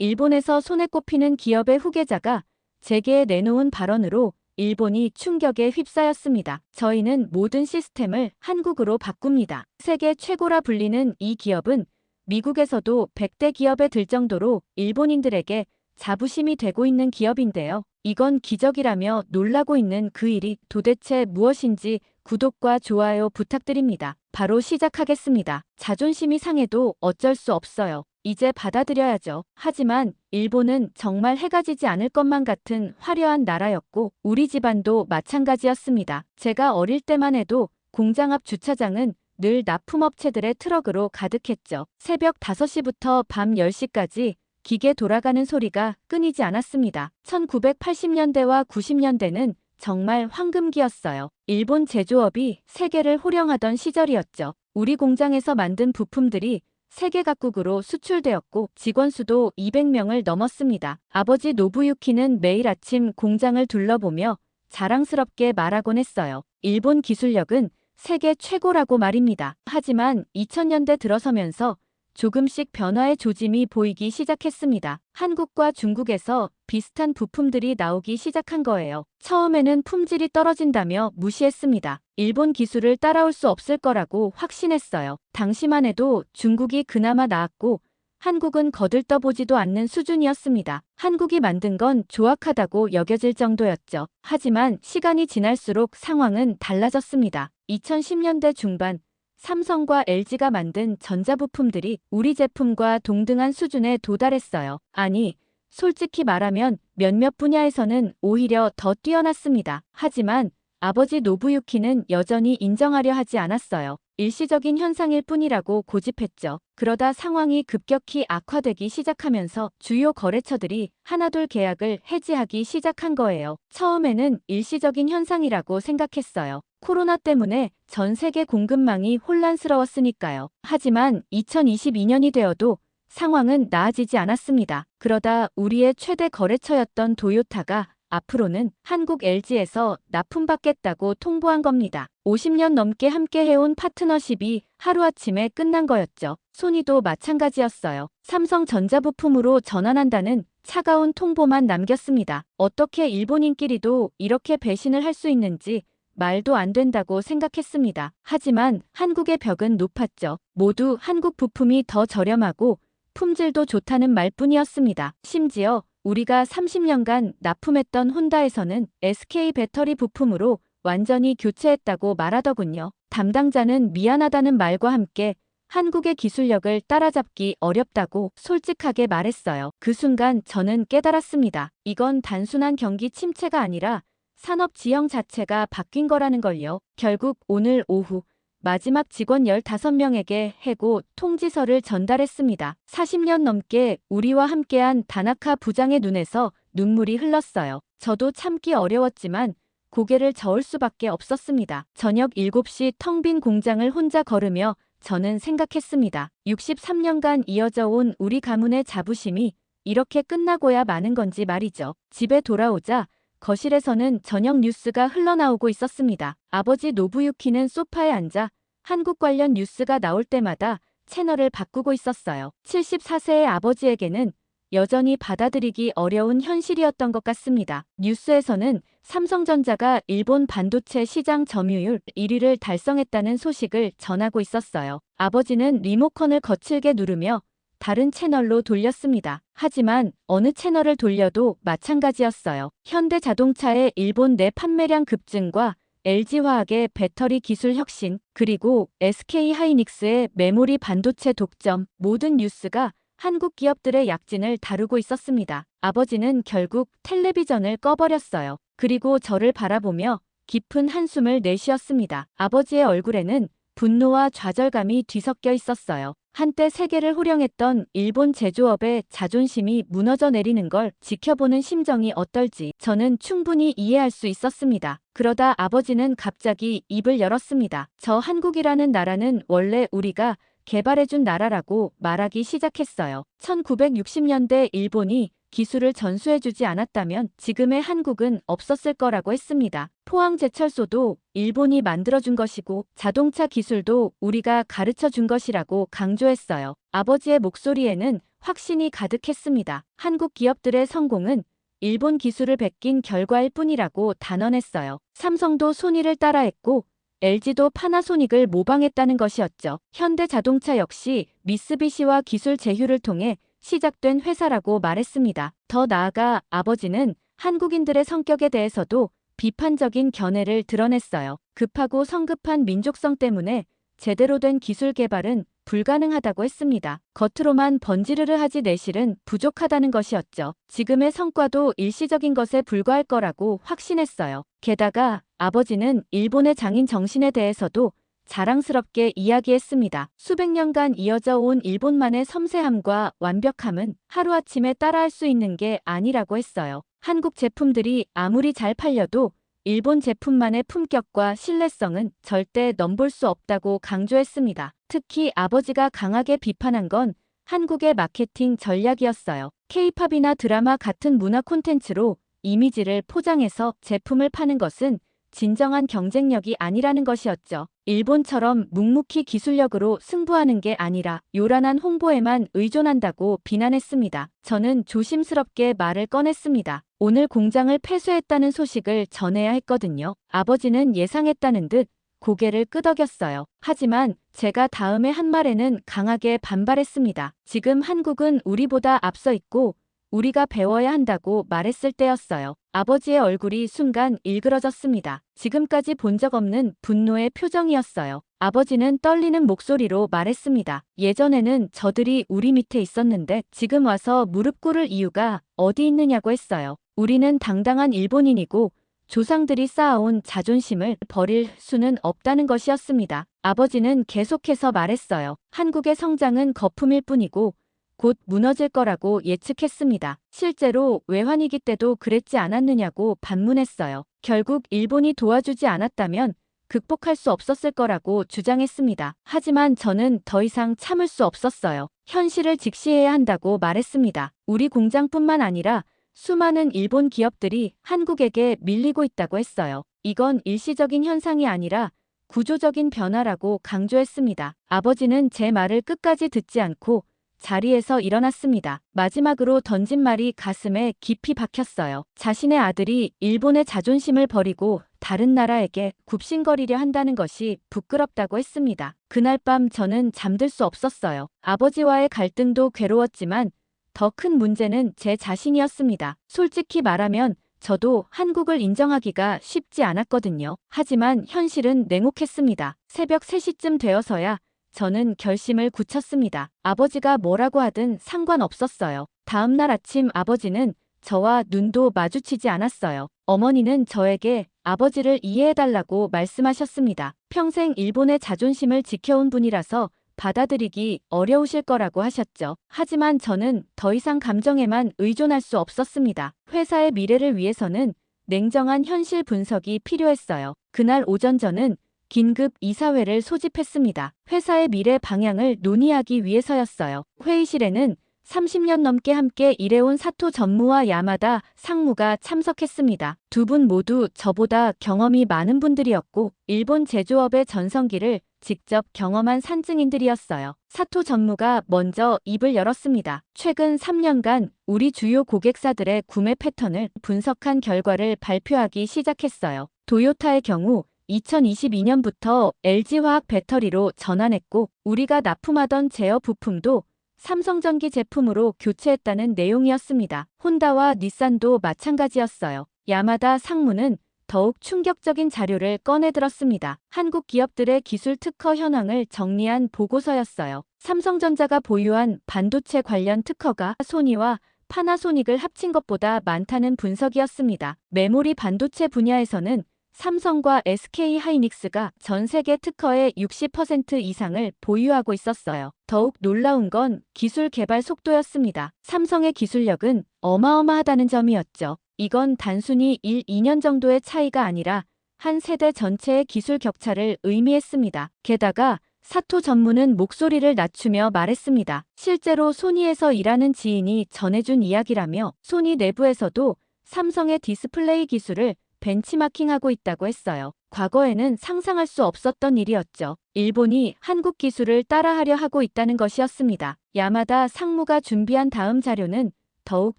일본에서 손에 꼽히는 기업의 후계자가 재계에 내놓은 발언으로 일본이 충격에 휩싸였습니다. 저희는 모든 시스템을 한국으로 바꿉니다. 세계 최고라 불리는 이 기업은 미국에서도 100대 기업에 들 정도로 일본인들에게 자부심이 되고 있는 기업인데요. 이건 기적이라며 놀라고 있는 그 일이 도대체 무엇인지 구독과 좋아요 부탁드립니다. 바로 시작하겠습니다. 자존심이 상해도 어쩔 수 없어요. 이제 받아들여야죠. 하지만 일본은 정말 해가 지지 않을 것만 같은 화려한 나라였고 우리 집안도 마찬가지였습니다. 제가 어릴 때만 해도 공장 앞 주차장은 늘 납품업체들의 트럭으로 가득했죠. 새벽 5시부터 밤 10시까지 기계 돌아가는 소리가 끊이지 않았습니다. 1980년대와 90년대는 정말 황금기였어요. 일본 제조업이 세계를 호령하던 시절이었죠. 우리 공장에서 만든 부품들이 세계 각국으로 수출되었고 직원 수도 200명을 넘었습니다. 아버지 노부유키는 매일 아침 공장을 둘러보며 자랑스럽게 말하곤 했어요. 일본 기술력은 세계 최고라고 말입니다. 하지만 2000년대 들어서면서 조금씩 변화의 조짐이 보이기 시작했습니다. 한국과 중국에서 비슷한 부품들이 나오기 시작한 거예요. 처음에는 품질이 떨어진다며 무시했습니다. 일본 기술을 따라올 수 없을 거라고 확신했어요. 당시만 해도 중국이 그나마 나았고 한국은 거들떠보지도 않는 수준이었습니다. 한국이 만든 건 조악하다고 여겨질 정도였죠. 하지만 시간이 지날수록 상황은 달라졌습니다. 2010년대 중반 삼성과 LG가 만든 전자부품들이 우리 제품과 동등한 수준에 도달했어요. 아니, 솔직히 말하면 몇몇 분야에서는 오히려 더 뛰어났습니다. 하지만 아버지 노부유키는 여전히 인정하려 하지 않았어요. 일시적인 현상일 뿐이라고 고집했죠. 그러다 상황이 급격히 악화되기 시작하면서 주요 거래처들이 하나둘 계약을 해지하기 시작한 거예요. 처음에는 일시적인 현상이라고 생각했어요. 코로나 때문에 전 세계 공급망이 혼란스러웠으니까요. 하지만 2022년이 되어도 상황은 나아지지 않았습니다. 그러다 우리의 최대 거래처였던 도요타가 앞으로는 한국 LG에서 납품받겠다고 통보한 겁니다. 50년 넘게 함께 해온 파트너십이 하루아침에 끝난 거였죠. 소니도 마찬가지였어요. 삼성 전자부품으로 전환한다는 차가운 통보만 남겼습니다. 어떻게 일본인끼리도 이렇게 배신을 할 수 있는지 말도 안 된다고 생각했습니다. 하지만 한국의 벽은 높았죠. 모두 한국 부품이 더 저렴하고 품질도 좋다는 말뿐이었습니다. 심지어 우리가 30년간 납품했던 혼다에서는 SK 배터리 부품으로 완전히 교체했다고 말하더군요. 담당자는 미안하다는 말과 함께 한국의 기술력을 따라잡기 어렵다고 솔직하게 말했어요. 그 순간 저는 깨달았습니다. 이건 단순한 경기 침체가 아니라 산업 지형 자체가 바뀐 거라는 걸요. 결국 오늘 오후 마지막 직원 15명에게 해고 통지서를 전달했습니다. 40년 넘게 우리와 함께한 다나카 부장의 눈에서 눈물이 흘렀어요. 저도 참기 어려웠지만 고개를 저을 수밖에 없었습니다. 저녁 7시 텅 빈 공장을 혼자 걸으며 저는 생각했습니다. 63년간 이어져 온 우리 가문의 자부심이 이렇게 끝나고야 마는 건지 말이죠. 집에 돌아오자 거실에서는 저녁 뉴스가 흘러나오고 있었습니다. 아버지 노부유키는 소파에 앉아 한국 관련 뉴스가 나올 때마다 채널을 바꾸고 있었어요. 74세의 아버지에게는 여전히 받아들이기 어려운 현실이었던 것 같습니다. 뉴스에서는 삼성전자가 일본 반도체 시장 점유율 1위를 달성했다는 소식을 전하고 있었어요. 아버지는 리모컨을 거칠게 누르며 다른 채널로 돌렸습니다. 하지만 어느 채널을 돌려도 마찬가지였어요. 현대자동차의 일본 내 판매량 급증과 LG화학의 배터리 기술 혁신, 그리고 SK하이닉스의 메모리 반도체 독점, 모든 뉴스가 한국 기업들의 약진을 다루고 있었습니다. 아버지는 결국 텔레비전을 꺼버렸어요. 그리고 저를 바라보며 깊은 한숨을 내쉬었습니다. 아버지의 얼굴에는 분노와 좌절감이 뒤섞여 있었어요. 한때 세계를 호령했던 일본 제조업의 자존심이 무너져 내리는 걸 지켜보는 심정이 어떨지 저는 충분히 이해할 수 있었습니다. 그러다 아버지는 갑자기 입을 열었습니다. 저 한국이라는 나라는 원래 우리가 개발해준 나라라고 말하기 시작했어요. 1960년대 일본이 기술을 전수해주지 않았다면 지금의 한국은 없었을 거라고 했습니다. 포항제철소도 일본이 만들어준 것이고 자동차 기술도 우리가 가르쳐준 것이라고 강조했어요. 아버지의 목소리에는 확신이 가득했습니다. 한국 기업들의 성공은 일본 기술을 베낀 결과일 뿐이라고 단언했어요. 삼성도 소니를 따라했고 LG도 파나소닉을 모방했다는 것이었죠. 현대자동차 역시 미쓰비시와 기술 제휴를 통해 시작된 회사라고 말했습니다. 더 나아가 아버지는 한국인들의 성격에 대해서도 비판적인 견해를 드러냈어요. 급하고 성급한 민족성 때문에 제대로 된 기술 개발은 불가능하다고 했습니다. 겉으로만 번지르르 하지 내실은 부족하다는 것이었죠. 지금의 성과도 일시적인 것에 불과할 거라고 확신했어요. 게다가 아버지는 일본의 장인 정신에 대해서도 자랑스럽게 이야기했습니다. 수백 년간 이어져 온 일본만의 섬세함과 완벽함은 하루아침에 따라할 수 있는 게 아니라고 했어요. 한국 제품들이 아무리 잘 팔려도 일본 제품만의 품격과 신뢰성은 절대 넘볼 수 없다고 강조했습니다. 특히 아버지가 강하게 비판한 건 한국의 마케팅 전략이었어요. K-팝이나 드라마 같은 문화 콘텐츠로 이미지를 포장해서 제품을 파는 것은 진정한 경쟁력이 아니라는 것이었죠. 일본처럼 묵묵히 기술력으로 승부하는 게 아니라 요란한 홍보에만 의존한다고 비난했습니다. 저는 조심스럽게 말을 꺼냈습니다. 오늘 공장을 폐쇄했다는 소식을 전해야 했거든요. 아버지는 예상했다는 듯 고개를 끄덕였어요. 하지만 제가 다음에 한 말에는 강하게 반발했습니다. 지금 한국은 우리보다 앞서 있고 우리가 배워야 한다고 말했을 때였어요. 아버지의 얼굴이 순간 일그러졌습니다. 지금까지 본 적 없는 분노의 표정이었어요. 아버지는 떨리는 목소리로 말했습니다. 예전에는 저들이 우리 밑에 있었는데 지금 와서 무릎 꿇을 이유가 어디 있느냐고 했어요. 우리는 당당한 일본인이고 조상들이 쌓아온 자존심을 버릴 수는 없다는 것이었습니다. 아버지는 계속해서 말했어요. 한국의 성장은 거품일 뿐이고 곧 무너질 거라고 예측했습니다. 실제로 외환위기 때도 그랬지 않았느냐고 반문했어요. 결국 일본이 도와주지 않았다면 극복할 수 없었을 거라고 주장했습니다. 하지만 저는 더 이상 참을 수 없었어요. 현실을 직시해야 한다고 말했습니다. 우리 공장뿐만 아니라 수많은 일본 기업들이 한국에게 밀리고 있다고 했어요. 이건 일시적인 현상이 아니라 구조적인 변화라고 강조했습니다. 아버지는 제 말을 끝까지 듣지 않고 자리에서 일어났습니다. 마지막으로 던진 말이 가슴에 깊이 박혔어요. 자신의 아들이 일본의 자존심을 버리고 다른 나라에게 굽신거리려 한다는 것이 부끄럽다고 했습니다. 그날 밤 저는 잠들 수 없었어요. 아버지와의 갈등도 괴로웠지만 더 큰 문제는 제 자신이었습니다. 솔직히 말하면 저도 한국을 인정하기가 쉽지 않았거든요. 하지만 현실은 냉혹했습니다. 새벽 3시쯤 되어서야 저는 결심을 굳혔습니다. 아버지가 뭐라고 하든 상관없었어요. 다음 날 아침 아버지는 저와 눈도 마주치지 않았어요. 어머니는 저에게 아버지를 이해해달라고 말씀하셨습니다. 평생 일본의 자존심을 지켜온 분이라서 받아들이기 어려우실 거라고 하셨죠. 하지만 저는 더 이상 감정에만 의존할 수 없었습니다. 회사의 미래를 위해서는 냉정한 현실 분석이 필요했어요. 그날 오전 저는 긴급 이사회를 소집했습니다. 회사의 미래 방향을 논의하기 위해서였어요. 회의실에는 30년 넘게 함께 일해온 사토 전무와 야마다 상무가 참석했습니다. 두 분 모두 저보다 경험이 많은 분들이었고 일본 제조업의 전성기를 직접 경험한 산증인들이었어요. 사토 전무가 먼저 입을 열었습니다. 최근 3년간 우리 주요 고객사들의 구매 패턴을 분석한 결과를 발표하기 시작했어요. 도요타의 경우 2022년부터 LG화학 배터리로 전환했고 우리가 납품하던 제어 부품도 삼성전기 제품으로 교체했다는 내용이었습니다. 혼다와 닛산도 마찬가지였어요. 야마다 상무는 더욱 충격적인 자료를 꺼내들었습니다. 한국 기업들의 기술 특허 현황을 정리한 보고서였어요. 삼성전자가 보유한 반도체 관련 특허가 소니와 파나소닉을 합친 것보다 많다는 분석이었습니다. 메모리 반도체 분야에서는 삼성과 SK하이닉스가 전 세계 특허의 60% 이상을 보유하고 있었어요. 더욱 놀라운 건 기술 개발 속도였습니다. 삼성의 기술력은 어마어마하다는 점이었죠. 이건 단순히 1, 2년 정도의 차이가 아니라 한 세대 전체의 기술 격차를 의미했습니다. 게다가 사토 전무는 목소리를 낮추며 말했습니다. 실제로 소니에서 일하는 지인이 전해준 이야기라며 소니 내부에서도 삼성의 디스플레이 기술을 벤치마킹하고 있다고 했어요. 과거에는 상상할 수 없었던 일이었죠. 일본이 한국 기술을 따라하려 하고 있다는 것이었습니다. 야마다 상무가 준비한 다음 자료는 더욱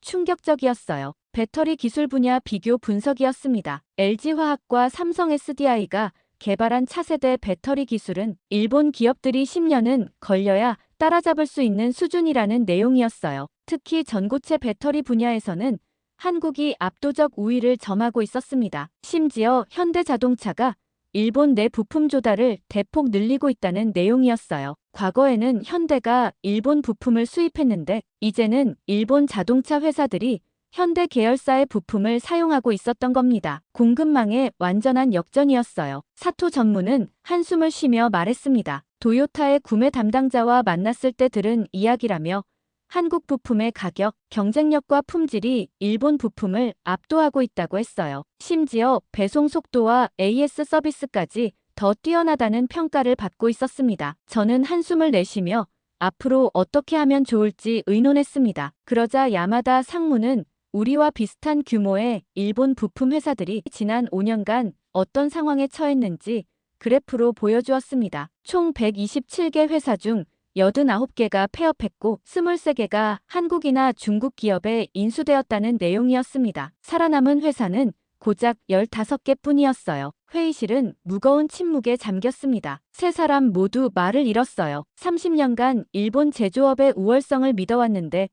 충격적이었어요. 배터리 기술 분야 비교 분석이었습니다. LG화학과 삼성 SDI가 개발한 차세대 배터리 기술은 일본 기업들이 10년은 걸려야 따라잡을 수 있는 수준이라는 내용이었어요. 특히 전고체 배터리 분야에서는 한국이 압도적 우위를 점하고 있었습니다. 심지어 현대자동차가 일본 내 부품 조달을 대폭 늘리고 있다는 내용이었어요. 과거에는 현대가 일본 부품을 수입했는데 이제는 일본 자동차 회사들이 현대 계열사의 부품을 사용하고 있었던 겁니다. 공급망의 완전한 역전이었어요. 사토 전무는 한숨을 쉬며 말했습니다. 도요타의 구매 담당자와 만났을 때 들은 이야기라며 한국 부품의 가격, 경쟁력과 품질이 일본 부품을 압도하고 있다고 했어요. 심지어 배송 속도와 AS 서비스까지 더 뛰어나다는 평가를 받고 있었습니다. 저는 한숨을 내쉬며 앞으로 어떻게 하면 좋을지 의논했습니다. 그러자 야마다 상무는 우리와 비슷한 규모의 일본 부품 회사들이 지난 5년간 어떤 상황에 처했는지 그래프로 보여주었습니다. 총 127개 회사 중 89개가 폐업했고 23개가 한국이나 중국 기업에 인수되었다는 내용이었습니다. 살아남은 회사는 고작 15개 뿐이었어요. 회의실은 무거운 침묵에 잠겼습니다. 세 사람 모두 말을 잃었어요. 30년간 일본 제조업의 우월성을 믿어왔는데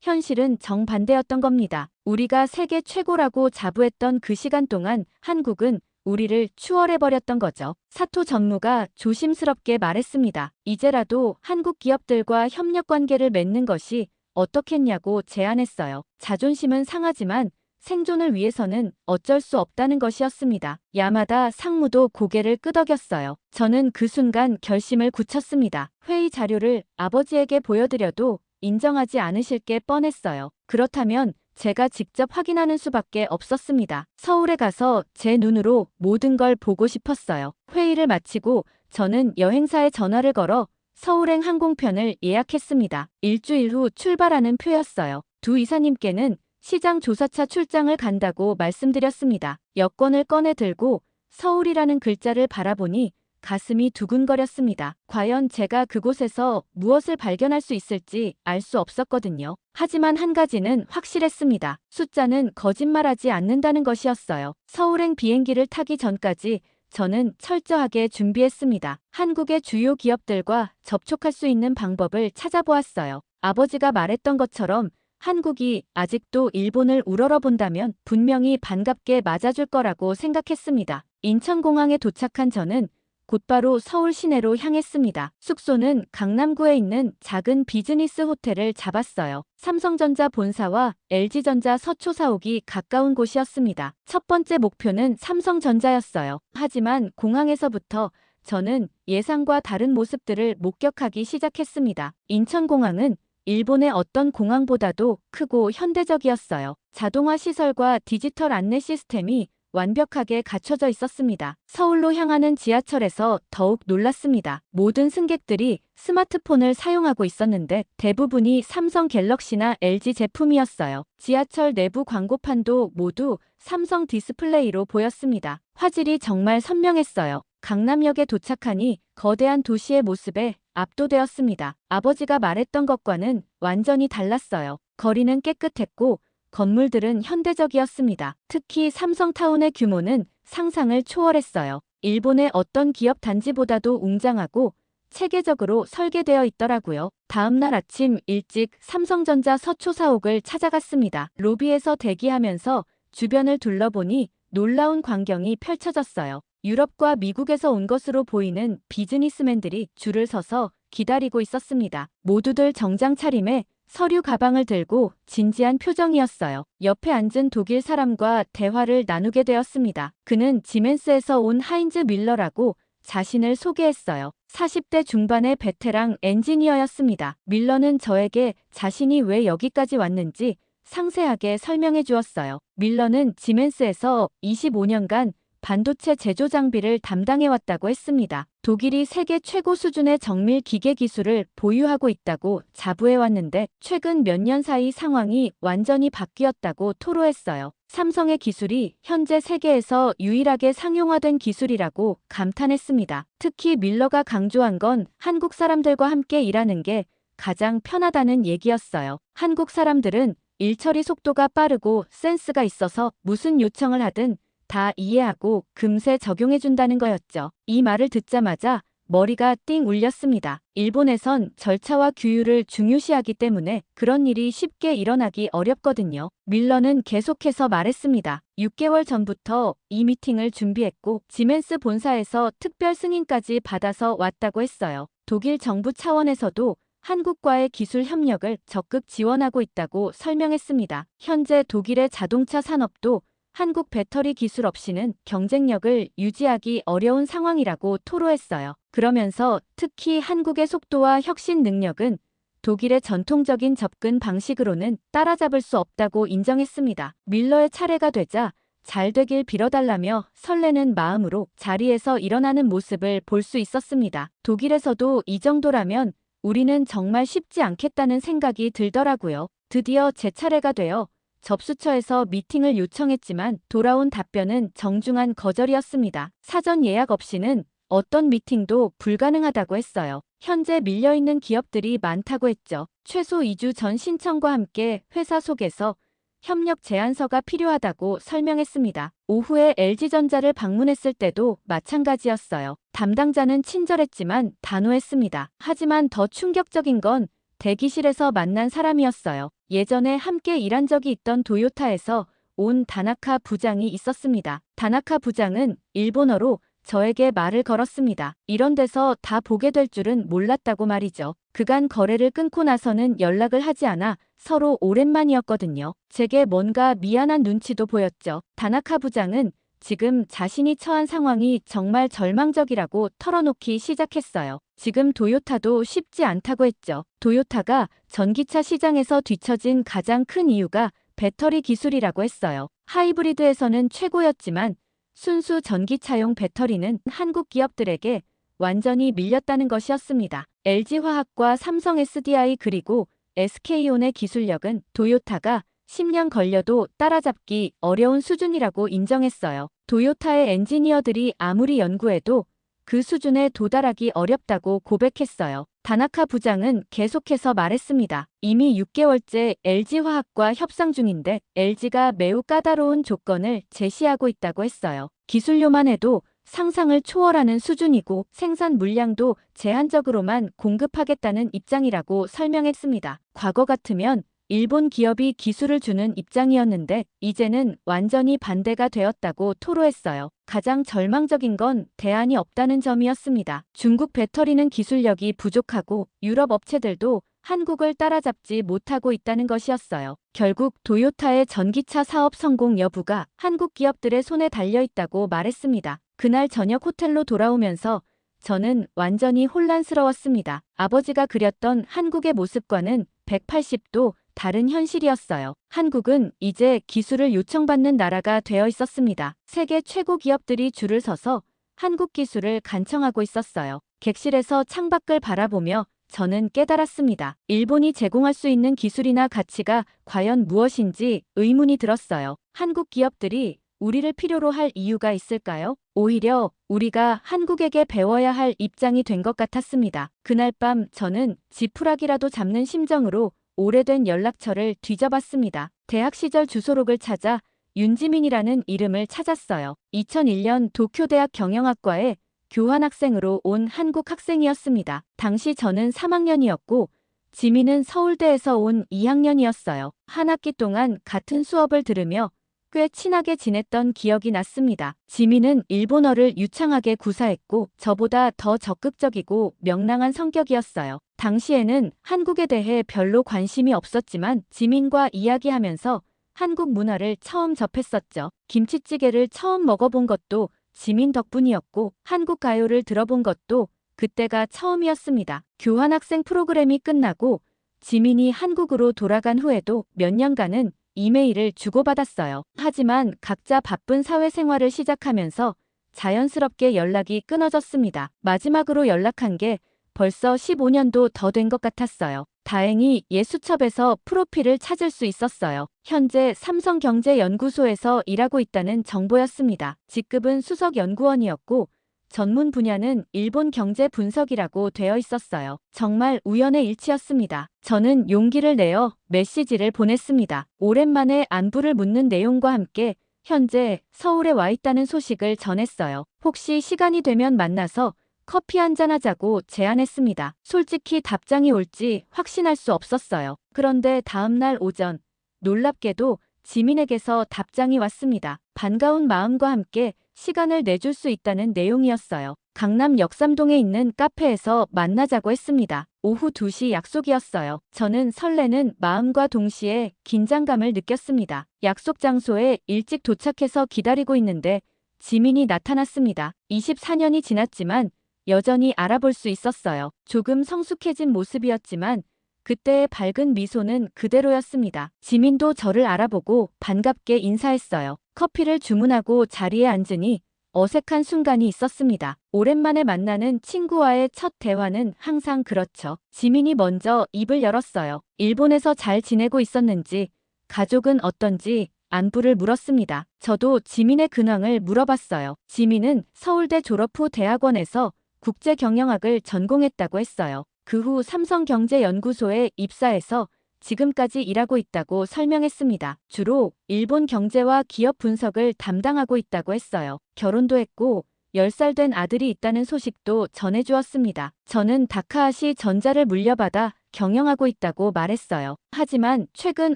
현실은 정반대였던 겁니다. 우리가 세계 최고라고 자부했던 그 시간 동안 한국은 우리를 추월해버렸던 거죠. 사토 전무가 조심스럽게 말했습니다. 이제라도 한국 기업들과 협력 관계를 맺는 것이 어떻겠냐고 제안했어요. 자존심은 상하지만 생존을 위해서는 어쩔 수 없다는 것이었습니다. 야마다 상무도 고개를 끄덕였어요. 저는 그 순간 결심을 굳혔습니다. 회의 자료를 아버지에게 보여드려도 인정하지 않으실 게 뻔했어요. 그렇다면 제가 직접 확인하는 수밖에 없었습니다. 서울에 가서 제 눈으로 모든 걸 보고 싶었어요. 회의를 마치고 저는 여행사에 전화를 걸어 서울행 항공편을 예약했습니다. 일주일 후 출발하는 표였어요. 두 이사님께는 시장 조사차 출장을 간다고 말씀드렸습니다. 여권을 꺼내 들고 서울이라는 글자를 바라보니 가슴이 두근거렸습니다. 과연 제가 그곳에서 무엇을 발견할 수 있을지 알 수 없었거든요. 하지만 한 가지는 확실했습니다. 숫자는 거짓말하지 않는다는 것이었어요. 서울행 비행기를 타기 전까지 저는 철저하게 준비했습니다. 한국의 주요 기업들과 접촉할 수 있는 방법을 찾아보았어요. 아버지가 말했던 것처럼 한국이 아직도 일본을 우러러본다면 분명히 반갑게 맞아줄 거라고 생각했습니다. 인천공항에 도착한 저는 곧바로 서울 시내로 향했습니다. 숙소는 강남구에 있는 작은 비즈니스 호텔을 잡았어요. 삼성전자 본사와 LG전자 서초 사옥이 가까운 곳이었습니다. 첫 번째 목표는 삼성전자였어요. 하지만 공항에서부터 저는 예상과 다른 모습들을 목격하기 시작했습니다. 인천공항은 일본의 어떤 공항보다도 크고 현대적이었어요. 자동화 시설과 디지털 안내 시스템이 완벽하게 갖춰져 있었습니다. 서울로 향하는 지하철에서 더욱 놀랐습니다. 모든 승객들이 스마트폰을 사용하고 있었는데 대부분이 삼성 갤럭시나 LG 제품이었어요. 지하철 내부 광고판도 모두 삼성 디스플레이로 보였습니다. 화질이 정말 선명했어요. 강남역에 도착하니 거대한 도시의 모습에 압도되었습니다. 아버지가 말했던 것과는 완전히 달랐어요. 거리는 깨끗했고 건물들은 현대적이었습니다. 특히 삼성타운의 규모는 상상을 초월했어요. 일본의 어떤 기업 단지보다도 웅장하고 체계적으로 설계되어 있더라고요. 다음 날 아침 일찍 삼성전자 서초 사옥을 찾아갔습니다. 로비에서 대기하면서 주변을 둘러보니 놀라운 광경이 펼쳐졌어요. 유럽과 미국에서 온 것으로 보이는 비즈니스맨들이 줄을 서서 기다리고 있었습니다. 모두들 정장 차림에 서류 가방을 들고 진지한 표정이었어요. 옆에 앉은 독일 사람과 대화를 나누게 되었습니다. 그는 지멘스에서 온 하인즈 밀러라고 자신을 소개했어요. 40대 중반의 베테랑 엔지니어였습니다. 밀러는 저에게 자신이 왜 여기까지 왔는지 상세하게 설명해 주었어요. 밀러는 지멘스에서 25년간 반도체 제조 장비를 담당해왔다고 했습니다. 독일이 세계 최고 수준의 정밀 기계 기술을 보유하고 있다고 자부해왔는데 최근 몇 년 사이 상황이 완전히 바뀌었다고 토로했어요. 삼성의 기술이 현재 세계에서 유일하게 상용화된 기술이라고 감탄했습니다. 특히 밀러가 강조한 건 한국 사람들과 함께 일하는 게 가장 편하다는 얘기였어요. 한국 사람들은 일 처리 속도가 빠르고 센스가 있어서 무슨 요청을 하든 다 이해하고 금세 적용해준다는 거였죠. 이 말을 듣자마자 머리가 띵 울렸습니다. 일본에선 절차와 규율을 중요시하기 때문에 그런 일이 쉽게 일어나기 어렵거든요. 밀러는 계속해서 말했습니다. 6개월 전부터 이 미팅을 준비했고 지멘스 본사에서 특별 승인까지 받아서 왔다고 했어요. 독일 정부 차원에서도 한국과의 기술 협력을 적극 지원하고 있다고 설명했습니다. 현재 독일의 자동차 산업도 한국 배터리 기술 없이는 경쟁력을 유지하기 어려운 상황이라고 토로했어요. 그러면서 특히 한국의 속도와 혁신 능력은 독일의 전통적인 접근 방식으로는 따라잡을 수 없다고 인정했습니다. 밀러의 차례가 되자 잘 되길 빌어달라며 설레는 마음으로 자리에서 일어나는 모습을 볼 수 있었습니다. 독일에서도 이 정도라면 우리는 정말 쉽지 않겠다는 생각이 들더라고요. 드디어 제 차례가 되어 접수처에서 미팅을 요청했지만 돌아온 답변은 정중한 거절이었습니다. 사전 예약 없이는 어떤 미팅도 불가능하다고 했어요. 현재 밀려있는 기업들이 많다고 했죠. 최소 2주 전 신청과 함께 회사 속에서 협력 제안서가 필요하다고 설명했습니다. 오후에 LG전자를 방문했을 때도 마찬가지였어요. 담당자는 친절했지만 단호했습니다. 하지만 더 충격적인 건 대기실에서 만난 사람이었어요. 예전에 함께 일한 적이 있던 도요타에서 온 다나카 부장이 있었습니다. 다나카 부장은 일본어로 저에게 말을 걸었습니다. 이런 데서 다 보게 될 줄은 몰랐다고 말이죠. 그간 거래를 끊고 나서는 연락을 하지 않아 서로 오랜만이었거든요. 제게 뭔가 미안한 눈치도 보였죠. 다나카 부장은 지금 자신이 처한 상황이 정말 절망적이라고 털어놓기 시작했어요. 지금 도요타도 쉽지 않다고 했죠. 도요타가 전기차 시장에서 뒤처진 가장 큰 이유가 배터리 기술이라고 했어요. 하이브리드에서는 최고였지만 순수 전기차용 배터리는 한국 기업들에게 완전히 밀렸다는 것이었습니다. LG화학과 삼성 SDI 그리고 SK온의 기술력은 도요타가 10년 걸려도 따라잡기 어려운 수준이라고 인정했어요. 도요타의 엔지니어들이 아무리 연구해도 그 수준에 도달하기 어렵다고 고백했어요. 다나카 부장은 계속해서 말했습니다. 이미 6개월째 LG화학과 협상 중인데 LG가 매우 까다로운 조건을 제시하고 있다고 했어요. 기술료만 해도 상상을 초월하는 수준이고 생산 물량도 제한적으로만 공급하겠다는 입장이라고 설명했습니다. 과거 같으면 일본 기업이 기술을 주는 입장이었는데 이제는 완전히 반대가 되었다고 토로했어요. 가장 절망적인 건 대안이 없다는 점이었습니다. 중국 배터리는 기술력이 부족하고 유럽 업체들도 한국을 따라잡지 못하고 있다는 것이었어요. 결국 도요타의 전기차 사업 성공 여부가 한국 기업들의 손에 달려있다고 말했습니다. 그날 저녁 호텔로 돌아오면서 저는 완전히 혼란스러웠습니다. 아버지가 그렸던 한국의 모습과는 180도 다른 현실이었어요. 한국은 이제 기술을 요청받는 나라가 되어 있었습니다. 세계 최고 기업들이 줄을 서서 한국 기술을 간청하고 있었어요. 객실에서 창밖을 바라보며 저는 깨달았습니다. 일본이 제공할 수 있는 기술이나 가치가 과연 무엇인지 의문이 들었어요. 한국 기업들이 우리를 필요로 할 이유가 있을까요? 오히려 우리가 한국에게 배워야 할 입장이 된 것 같았습니다. 그날 밤 저는 지푸라기라도 잡는 심정으로 오래된 연락처를 뒤져봤습니다. 대학 시절 주소록을 찾아 윤지민이라는 이름을 찾았어요. 2001년 도쿄대학 경영학과에 교환학생으로 온 한국 학생이었습니다. 당시 저는 3학년이었고 지민은 서울대에서 온 2학년이었어요. 한 학기 동안 같은 수업을 들으며 꽤 친하게 지냈던 기억이 났습니다. 지민은 일본어를 유창하게 구사했고 저보다 더 적극적이고 명랑한 성격이었어요. 당시에는 한국에 대해 별로 관심이 없었지만 지민과 이야기하면서 한국 문화를 처음 접했었죠. 김치찌개를 처음 먹어본 것도 지민 덕분이었고 한국 가요를 들어본 것도 그때가 처음이었습니다. 교환학생 프로그램이 끝나고 지민이 한국으로 돌아간 후에도 몇 년간은 이메일을 주고받았어요. 하지만 각자 바쁜 사회생활을 시작하면서 자연스럽게 연락이 끊어졌습니다. 마지막으로 연락한 게 벌써 15년도 더 된 것 같았어요. 다행히 예수첩에서 프로필을 찾을 수 있었어요. 현재 삼성경제연구소에서 일하고 있다는 정보였습니다. 직급은 수석연구원이었고 전문 분야는 일본 경제 분석이라고 되어 있었어요. 정말 우연의 일치였습니다. 저는 용기를 내어 메시지를 보냈습니다. 오랜만에 안부를 묻는 내용과 함께 현재 서울에 와 있다는 소식을 전했어요. 혹시 시간이 되면 만나서 커피 한잔 하자고 제안했습니다. 솔직히 답장이 올지 확신할 수 없었어요. 그런데 다음날 오전, 놀랍게도 지민에게서 답장이 왔습니다. 반가운 마음과 함께 시간을 내줄 수 있다는 내용이었어요. 강남 역삼동에 있는 카페에서 만나자고 했습니다. 오후 2시 약속이었어요. 저는 설레는 마음과 동시에 긴장감을 느꼈습니다. 약속 장소에 일찍 도착해서 기다리고 있는데 지민이 나타났습니다. 24년이 지났지만 여전히 알아볼 수 있었어요. 조금 성숙해진 모습이었지만 그때의 밝은 미소는 그대로였습니다. 지민도 저를 알아보고 반갑게 인사했어요. 커피를 주문하고 자리에 앉으니 어색한 순간이 있었습니다. 오랜만에 만나는 친구와의 첫 대화는 항상 그렇죠. 지민이 먼저 입을 열었어요. 일본에서 잘 지내고 있었는지, 가족은 어떤지 안부를 물었습니다. 저도 지민의 근황을 물어봤어요. 지민은 서울대 졸업 후 대학원에서 국제경영학을 전공했다고 했어요. 그 후 삼성경제연구소에 입사해서 지금까지 일하고 있다고 설명했습니다. 주로 일본 경제와 기업 분석을 담당하고 있다고 했어요. 결혼도 했고 10살 된 아들이 있다는 소식도 전해주었습니다. 저는 다카하시 전자를 물려받아 경영하고 있다고 말했어요. 하지만 최근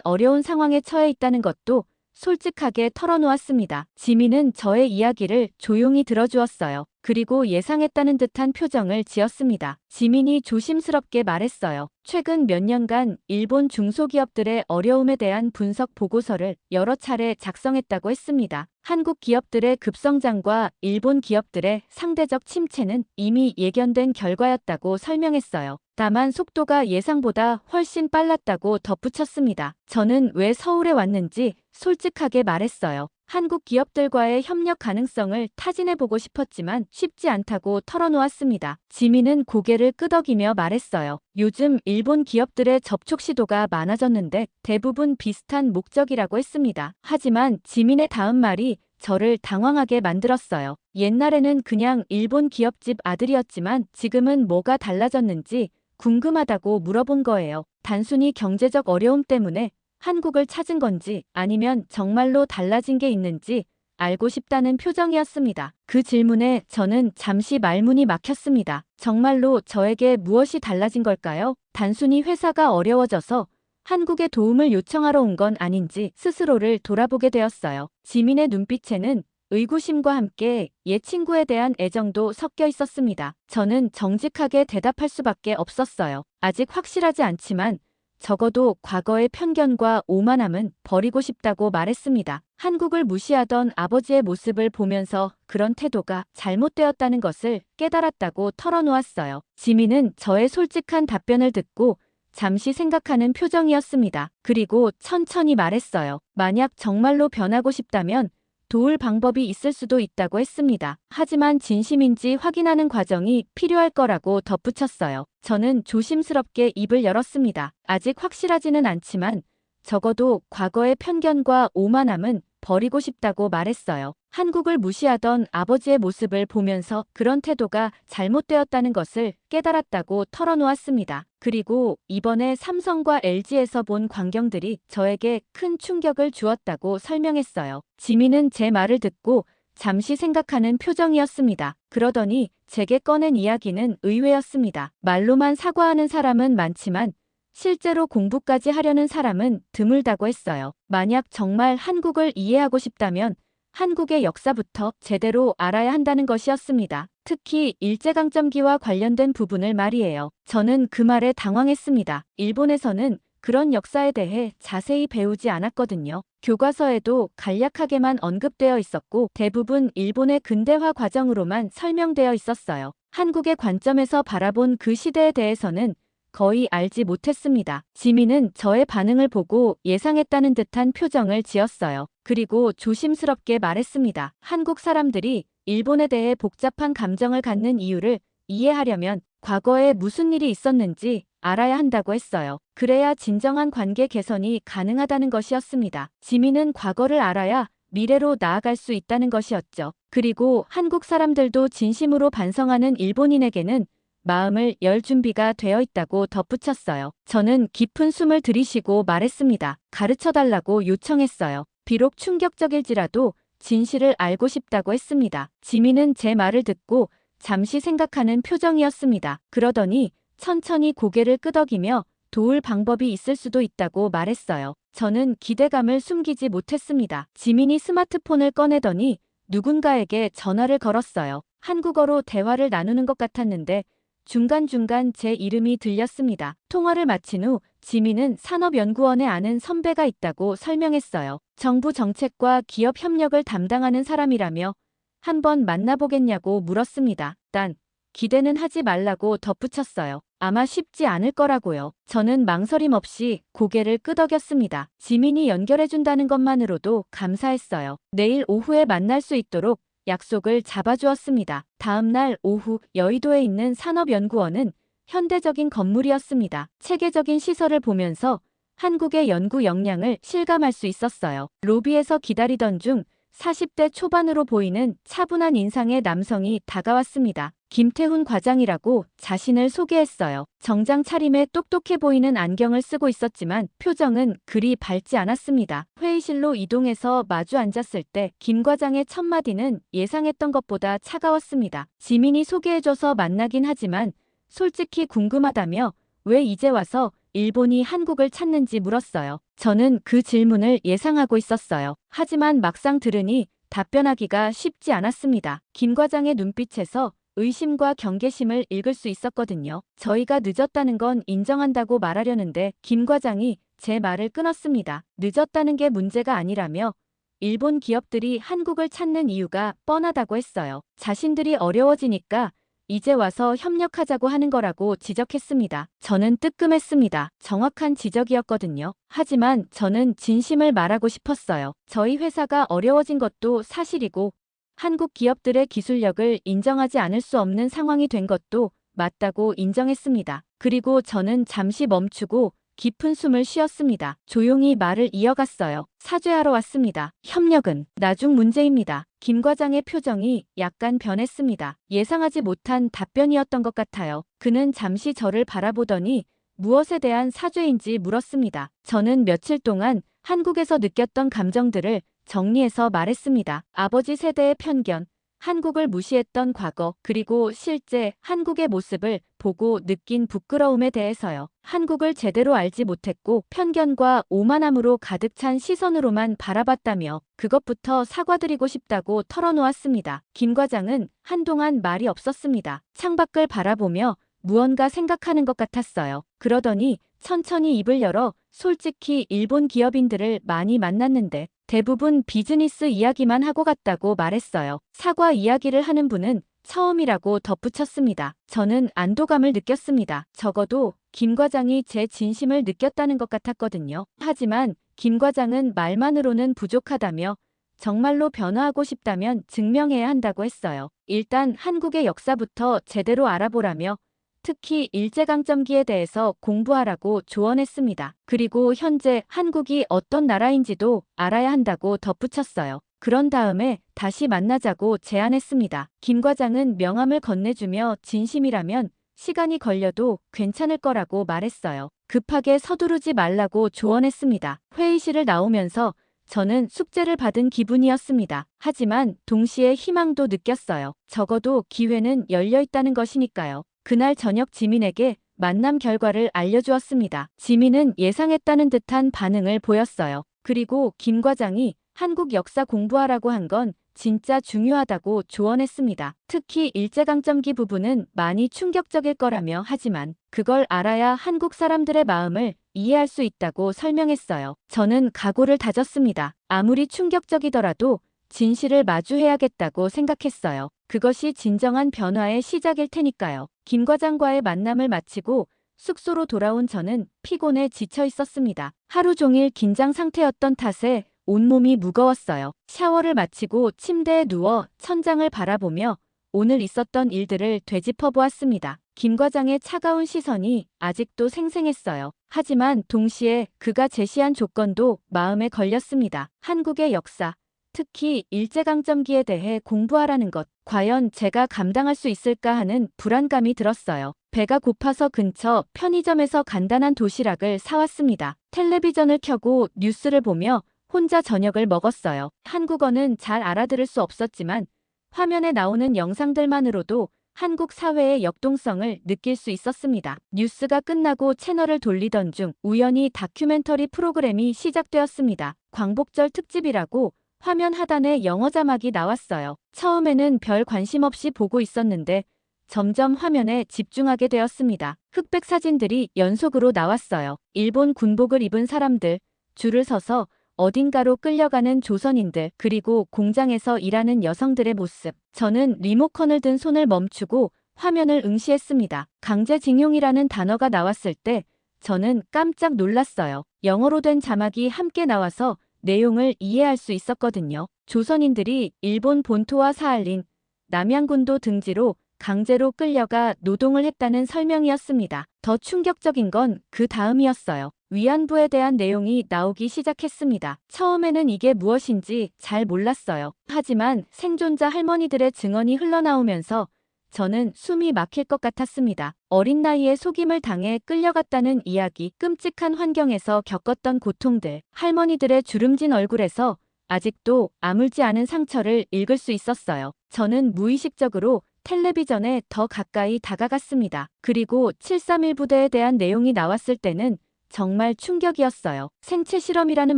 어려운 상황에 처해 있다는 것도 솔직하게 털어놓았습니다. 지민은 저의 이야기를 조용히 들어주었어요. 그리고 예상했다는 듯한 표정을 지었습니다. 지민이 조심스럽게 말했어요. 최근 몇 년간 일본 중소기업들의 어려움에 대한 분석 보고서를 여러 차례 작성했다고 했습니다. 한국 기업들의 급성장과 일본 기업들의 상대적 침체는 이미 예견된 결과였다고 설명했어요. 다만 속도가 예상보다 훨씬 빨랐다고 덧붙였습니다. 저는 왜 서울에 왔는지 솔직하게 말했어요. 한국 기업들과의 협력 가능성을 타진해보고 싶었지만 쉽지 않다고 털어놓았습니다. 지민은 고개를 끄덕이며 말했어요. 요즘 일본 기업들의 접촉 시도가 많아졌는데 대부분 비슷한 목적이라고 했습니다. 하지만 지민의 다음 말이 저를 당황하게 만들었어요. 옛날에는 그냥 일본 기업집 아들이었지만 지금은 뭐가 달라졌는지 궁금하다고 물어본 거예요. 단순히 경제적 어려움 때문에 한국을 찾은 건지 아니면 정말로 달라진 게 있는지 알고 싶다는 표정이었습니다. 그 질문에 저는 잠시 말문이 막혔습니다. 정말로 저에게 무엇이 달라진 걸까요? 단순히 회사가 어려워져서 한국에 도움을 요청하러 온 건 아닌지 스스로를 돌아보게 되었어요. 지민의 눈빛에는 의구심과 함께 옛 친구에 대한 애정도 섞여 있었습니다. 저는 정직하게 대답할 수밖에 없었어요. 아직 확실하지 않지만 적어도 과거의 편견과 오만함은 버리고 싶다고 말했습니다. 한국을 무시하던 아버지의 모습을 보면서 그런 태도가 잘못되었다는 것을 깨달았다고 털어놓았어요. 지민은 저의 솔직한 답변을 듣고 잠시 생각하는 표정이었습니다. 그리고 천천히 말했어요. 만약 정말로 변하고 싶다면 도울 방법이 있을 수도 있다고 했습니다. 하지만 진심인지 확인하는 과정이 필요할 거라고 덧붙였어요. 저는 조심스럽게 입을 열었습니다. 아직 확실하지는 않지만 적어도 과거의 편견과 오만함은 버리고 싶다고 말했어요. 한국을 무시하던 아버지의 모습을 보면서 그런 태도가 잘못되었다는 것을 깨달았다고 털어놓았습니다. 그리고 이번에 삼성과 LG에서 본 광경들이 저에게 큰 충격을 주었다고 설명했어요. 지민은 제 말을 듣고 잠시 생각하는 표정이었습니다. 그러더니 제게 꺼낸 이야기는 의외였습니다. 말로만 사과하는 사람은 많지만 실제로 공부까지 하려는 사람은 드물다고 했어요. 만약 정말 한국을 이해하고 싶다면 한국의 역사부터 제대로 알아야 한다는 것이었습니다. 특히 일제강점기와 관련된 부분을 말이에요. 저는 그 말에 당황했습니다. 일본에서는 그런 역사에 대해 자세히 배우지 않았거든요. 교과서에도 간략하게만 언급되어 있었고 대부분 일본의 근대화 과정으로만 설명되어 있었어요. 한국의 관점에서 바라본 그 시대에 대해서는 거의 알지 못했습니다. 지민은 저의 반응을 보고 예상했다는 듯한 표정을 지었어요. 그리고 조심스럽게 말했습니다. 한국 사람들이 일본에 대해 복잡한 감정을 갖는 이유를 이해하려면 과거에 무슨 일이 있었는지 알아야 한다고 했어요. 그래야 진정한 관계 개선이 가능하다는 것이었습니다. 지민은 과거를 알아야 미래로 나아갈 수 있다는 것이었죠. 그리고 한국 사람들도 진심으로 반성하는 일본인에게는 마음을 열 준비가 되어 있다고 덧붙였어요. 저는 깊은 숨을 들이쉬고 말했습니다. 가르쳐달라고 요청했어요. 비록 충격적일지라도 진실을 알고 싶다고 했습니다. 지민은 제 말을 듣고 잠시 생각하는 표정이었습니다. 그러더니 천천히 고개를 끄덕이며 도울 방법이 있을 수도 있다고 말했어요. 저는 기대감을 숨기지 못했습니다. 지민이 스마트폰을 꺼내더니 누군가에게 전화를 걸었어요. 한국어로 대화를 나누는 것 같았는데 중간중간 제 이름이 들렸습니다. 통화를 마친 후 지민은 산업연구원에 아는 선배가 있다고 설명했어요. 정부 정책과 기업 협력을 담당하는 사람이라며 한번 만나보겠냐고 물었습니다. 단, 기대는 하지 말라고 덧붙였어요. 아마 쉽지 않을 거라고요. 저는 망설임 없이 고개를 끄덕였습니다. 지민이 연결해준다는 것만으로도 감사했어요. 내일 오후에 만날 수 있도록 약속을 잡아주었습니다. 다음 날 오후 여의도에 있는 산업연구원은 현대적인 건물이었습니다. 체계적인 시설을 보면서 한국의 연구 역량을 실감할 수 있었어요. 로비에서 기다리던 중 40대 초반으로 보이는 차분한 인상의 남성이 다가왔습니다. 김태훈 과장이라고 자신을 소개했어요. 정장 차림에 똑똑해 보이는 안경을 쓰고 있었지만 표정은 그리 밝지 않았습니다. 회의실로 이동해서 마주 앉았을 때 김 과장의 첫 마디는 예상했던 것보다 차가웠습니다. 지민이 소개해줘서 만나긴 하지만 솔직히 궁금하다며 왜 이제 와서 일본이 한국을 찾는지 물었어요. 저는 그 질문을 예상하고 있었어요. 하지만 막상 들으니 답변하기가 쉽지 않았습니다. 김 과장의 눈빛에서 의심과 경계심을 읽을 수 있었거든요. 저희가 늦었다는 건 인정한다고 말하려는데 김 과장이 제 말을 끊었습니다. 늦었다는 게 문제가 아니라며 일본 기업들이 한국을 찾는 이유가 뻔하다고 했어요. 자신들이 어려워지니까 이제 와서 협력하자고 하는 거라고 지적했습니다. 저는 뜨끔했습니다. 정확한 지적이었거든요. 하지만 저는 진심을 말하고 싶었어요. 저희 회사가 어려워진 것도 사실이고 한국 기업들의 기술력을 인정하지 않을 수 없는 상황이 된 것도 맞다고 인정했습니다. 그리고 저는 잠시 멈추고 깊은 숨을 쉬었습니다. 조용히 말을 이어갔어요. 사죄하러 왔습니다. 협력은 나중 문제입니다. 김 과장의 표정이 약간 변했습니다. 예상하지 못한 답변이었던 것 같아요. 그는 잠시 저를 바라보더니 무엇에 대한 사죄인지 물었습니다. 저는 며칠 동안 한국에서 느꼈던 감정들을 정리해서 말했습니다. 아버지 세대의 편견, 한국을 무시했던 과거, 그리고 실제 한국의 모습을 보고 느낀 부끄러움에 대해서요. 한국을 제대로 알지 못했고 편견과 오만함으로 가득 찬 시선으로만 바라봤다며 그것부터 사과드리고 싶다고 털어놓았습니다. 김 과장은 한동안 말이 없었습니다. 창밖을 바라보며 무언가 생각하는 것 같았어요. 그러더니 천천히 입을 열어 솔직히 일본 기업인들을 많이 만났는데 대부분 비즈니스 이야기만 하고 갔다고 말했어요. 사과 이야기를 하는 분은 처음이라고 덧붙였습니다. 저는 안도감을 느꼈습니다. 적어도 김 과장이 제 진심을 느꼈다는 것 같았거든요. 하지만 김 과장은 말만으로는 부족하다며 정말로 변화하고 싶다면 증명해야 한다고 했어요. 일단 한국의 역사부터 제대로 알아보라며 특히 일제강점기에 대해서 공부하라고 조언했습니다. 그리고 현재 한국이 어떤 나라인지도 알아야 한다고 덧붙였어요. 그런 다음에 다시 만나자고 제안했습니다. 김 과장은 명함을 건네주며 진심이라면 시간이 걸려도 괜찮을 거라고 말했어요. 급하게 서두르지 말라고 조언했습니다. 회의실을 나오면서 저는 숙제를 받은 기분이었습니다. 하지만 동시에 희망도 느꼈어요. 적어도 기회는 열려 있다는 것이니까요. 그날 저녁 지민에게 만남 결과를 알려주었습니다. 지민은 예상했다는 듯한 반응을 보였어요. 그리고 김 과장이 한국 역사 공부하라고 한 건 진짜 중요하다고 조언했습니다. 특히 일제강점기 부분은 많이 충격적일 거라며 하지만 그걸 알아야 한국 사람들의 마음을 이해할 수 있다고 설명했어요. 저는 각오를 다졌습니다. 아무리 충격적이더라도 진실을 마주해야겠다고 생각했어요. 그것이 진정한 변화의 시작일 테니까요. 김 과장과의 만남을 마치고 숙소로 돌아온 저는 피곤해 지쳐 있었습니다. 하루 종일 긴장 상태였던 탓에 온몸이 무거웠어요. 샤워를 마치고 침대에 누워 천장을 바라보며 오늘 있었던 일들을 되짚어 보았습니다. 김 과장의 차가운 시선이 아직도 생생했어요. 하지만 동시에 그가 제시한 조건도 마음에 걸렸습니다. 한국의 역사, 특히 일제강점기에 대해 공부하라는 것. 과연 제가 감당할 수 있을까 하는 불안감이 들었어요. 배가 고파서 근처 편의점에서 간단한 도시락을 사왔습니다. 텔레비전을 켜고 뉴스를 보며 혼자 저녁을 먹었어요. 한국어는 잘 알아들을 수 없었지만 화면에 나오는 영상들만으로도 한국 사회의 역동성을 느낄 수 있었습니다. 뉴스가 끝나고 채널을 돌리던 중 우연히 다큐멘터리 프로그램이 시작되었습니다. 광복절 특집이라고 화면 하단에 영어 자막이 나왔어요. 처음에는 별 관심 없이 보고 있었는데 점점 화면에 집중하게 되었습니다. 흑백 사진들이 연속으로 나왔어요. 일본 군복을 입은 사람들, 줄을 서서 어딘가로 끌려가는 조선인들, 그리고 공장에서 일하는 여성들의 모습. 저는 리모컨을 든 손을 멈추고 화면을 응시했습니다. 강제징용이라는 단어가 나왔을 때 저는 깜짝 놀랐어요. 영어로 된 자막이 함께 나와서 내용을 이해할 수 있었거든요. 조선인들이 일본 본토와 사할린, 남양군도 등지로 강제로 끌려가 노동을 했다는 설명이었습니다. 더 충격적인 건 그 다음이었어요. 위안부에 대한 내용이 나오기 시작했습니다. 처음에는 이게 무엇인지 잘 몰랐어요. 하지만 생존자 할머니들의 증언이 흘러나오면서 저는 숨이 막힐 것 같았습니다. 어린 나이에 속임을 당해 끌려갔다는 이야기, 끔찍한 환경에서 겪었던 고통들, 할머니들의 주름진 얼굴에서 아직도 아물지 않은 상처를 읽을 수 있었어요. 저는 무의식적으로 텔레비전에 더 가까이 다가갔습니다. 그리고 731 부대에 대한 내용이 나왔을 때는 정말 충격이었어요. 생체 실험이라는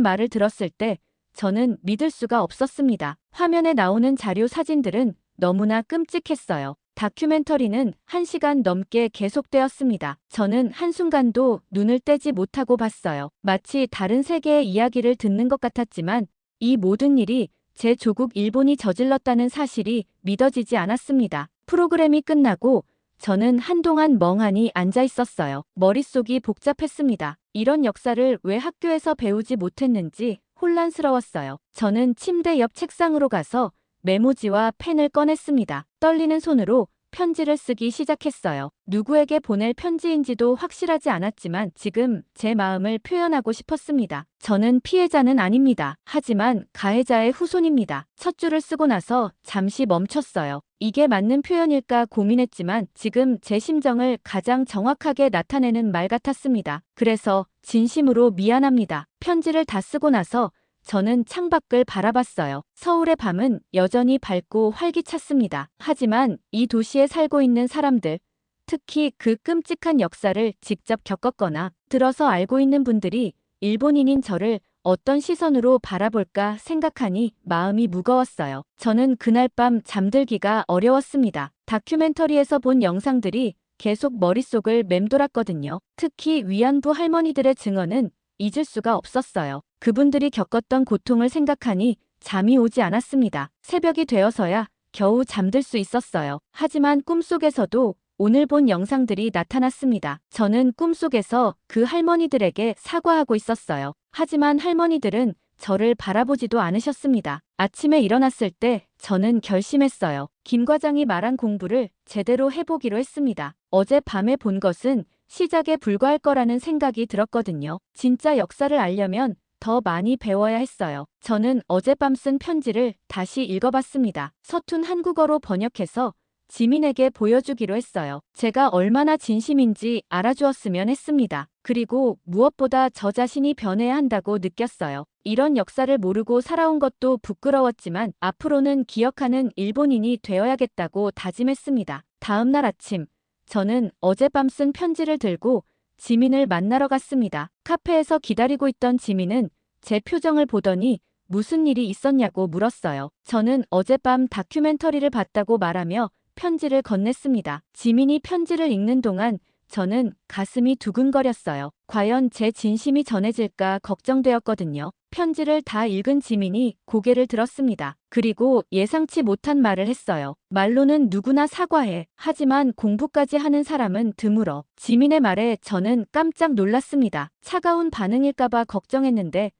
말을 들었을 때 저는 믿을 수가 없었습니다. 화면에 나오는 자료 사진들은 너무나 끔찍했어요. 다큐멘터리는 1시간 넘게 계속되었습니다. 저는 한순간도 눈을 떼지 못하고 봤어요. 마치 다른 세계의 이야기를 듣는 것 같았지만 이 모든 일이 제 조국 일본이 저질렀다는 사실이 믿어지지 않았습니다. 프로그램이 끝나고 저는 한동안 멍하니 앉아 있었어요. 머릿속이 복잡했습니다. 이런 역사를 왜 학교에서 배우지 못했는지 혼란스러웠어요. 저는 침대 옆 책상으로 가서 메모지와 펜을 꺼냈습니다. 떨리는 손으로 편지를 쓰기 시작했어요. 누구에게 보낼 편지인지도 확실하지 않았지만 지금 제 마음을 표현하고 싶었습니다. 저는 피해자는 아닙니다. 하지만 가해자의 후손입니다. 첫 줄을 쓰고 나서 잠시 멈췄어요. 이게 맞는 표현일까 고민했지만 지금 제 심정을 가장 정확하게 나타내는 말 같았습니다. 그래서 진심으로 미안합니다. 편지를 다 쓰고 나서 저는 창밖을 바라봤어요. 서울의 밤은 여전히 밝고 활기찼습니다. 하지만 이 도시에 살고 있는 사람들, 특히 그 끔찍한 역사를 직접 겪었거나 들어서 알고 있는 분들이 일본인인 저를 어떤 시선으로 바라볼까 생각하니 마음이 무거웠어요. 저는 그날 밤 잠들기가 어려웠습니다. 다큐멘터리에서 본 영상들이 계속 머릿속을 맴돌았거든요. 특히 위안부 할머니들의 증언은 잊을 수가 없었어요. 그분들이 겪었던 고통을 생각하니 잠이 오지 않았습니다. 새벽이 되어서야 겨우 잠들 수 있었어요. 하지만 꿈속에서도 오늘 본 영상들이 나타났습니다. 저는 꿈속에서 그 할머니들에게 사과하고 있었어요. 하지만 할머니들은 저를 바라보지도 않으셨습니다. 아침에 일어났을 때 저는 결심했어요. 김 과장이 말한 공부를 제대로 해보기로 했습니다. 어젯밤에 본 것은 시작에 불과할 거라는 생각이 들었거든요. 진짜 역사를 알려면 더 많이 배워야 했어요. 저는 어젯밤 쓴 편지를 다시 읽어봤습니다. 서툰 한국어로 번역해서 지민에게 보여주기로 했어요. 제가 얼마나 진심인지 알아주었으면 했습니다. 그리고 무엇보다 저 자신이 변해야 한다고 느꼈어요. 이런 역사를 모르고 살아온 것도 부끄러웠지만 앞으로는 기억하는 일본인이 되어야겠다고 다짐했습니다. 다음 날 아침, 저는 어젯밤 쓴 편지를 들고 지민을 만나러 갔습니다. 카페에서 기다리고 있던 지민은 제 표정을 보더니 무슨 일이 있었냐고 물었어요. 저는 어젯밤 다큐멘터리를 봤다고 말하며 편지를 건넸습니다. 지민이 편지를 읽는 동안 저는 가슴이 두근거렸어요. 과연 제 진심이 전해질까 걱정되었거든요. 편지를 다 읽은 지민이 고개를 들었습니다. 그리고 예상치 못한 말을 했어요. 말로는 누구나 사과해. 하지만 공부까지 하는 사람은 드물어. 지민의 말에 저는 깜짝 놀랐습니다. 차가운 반응일까봐 걱정했는데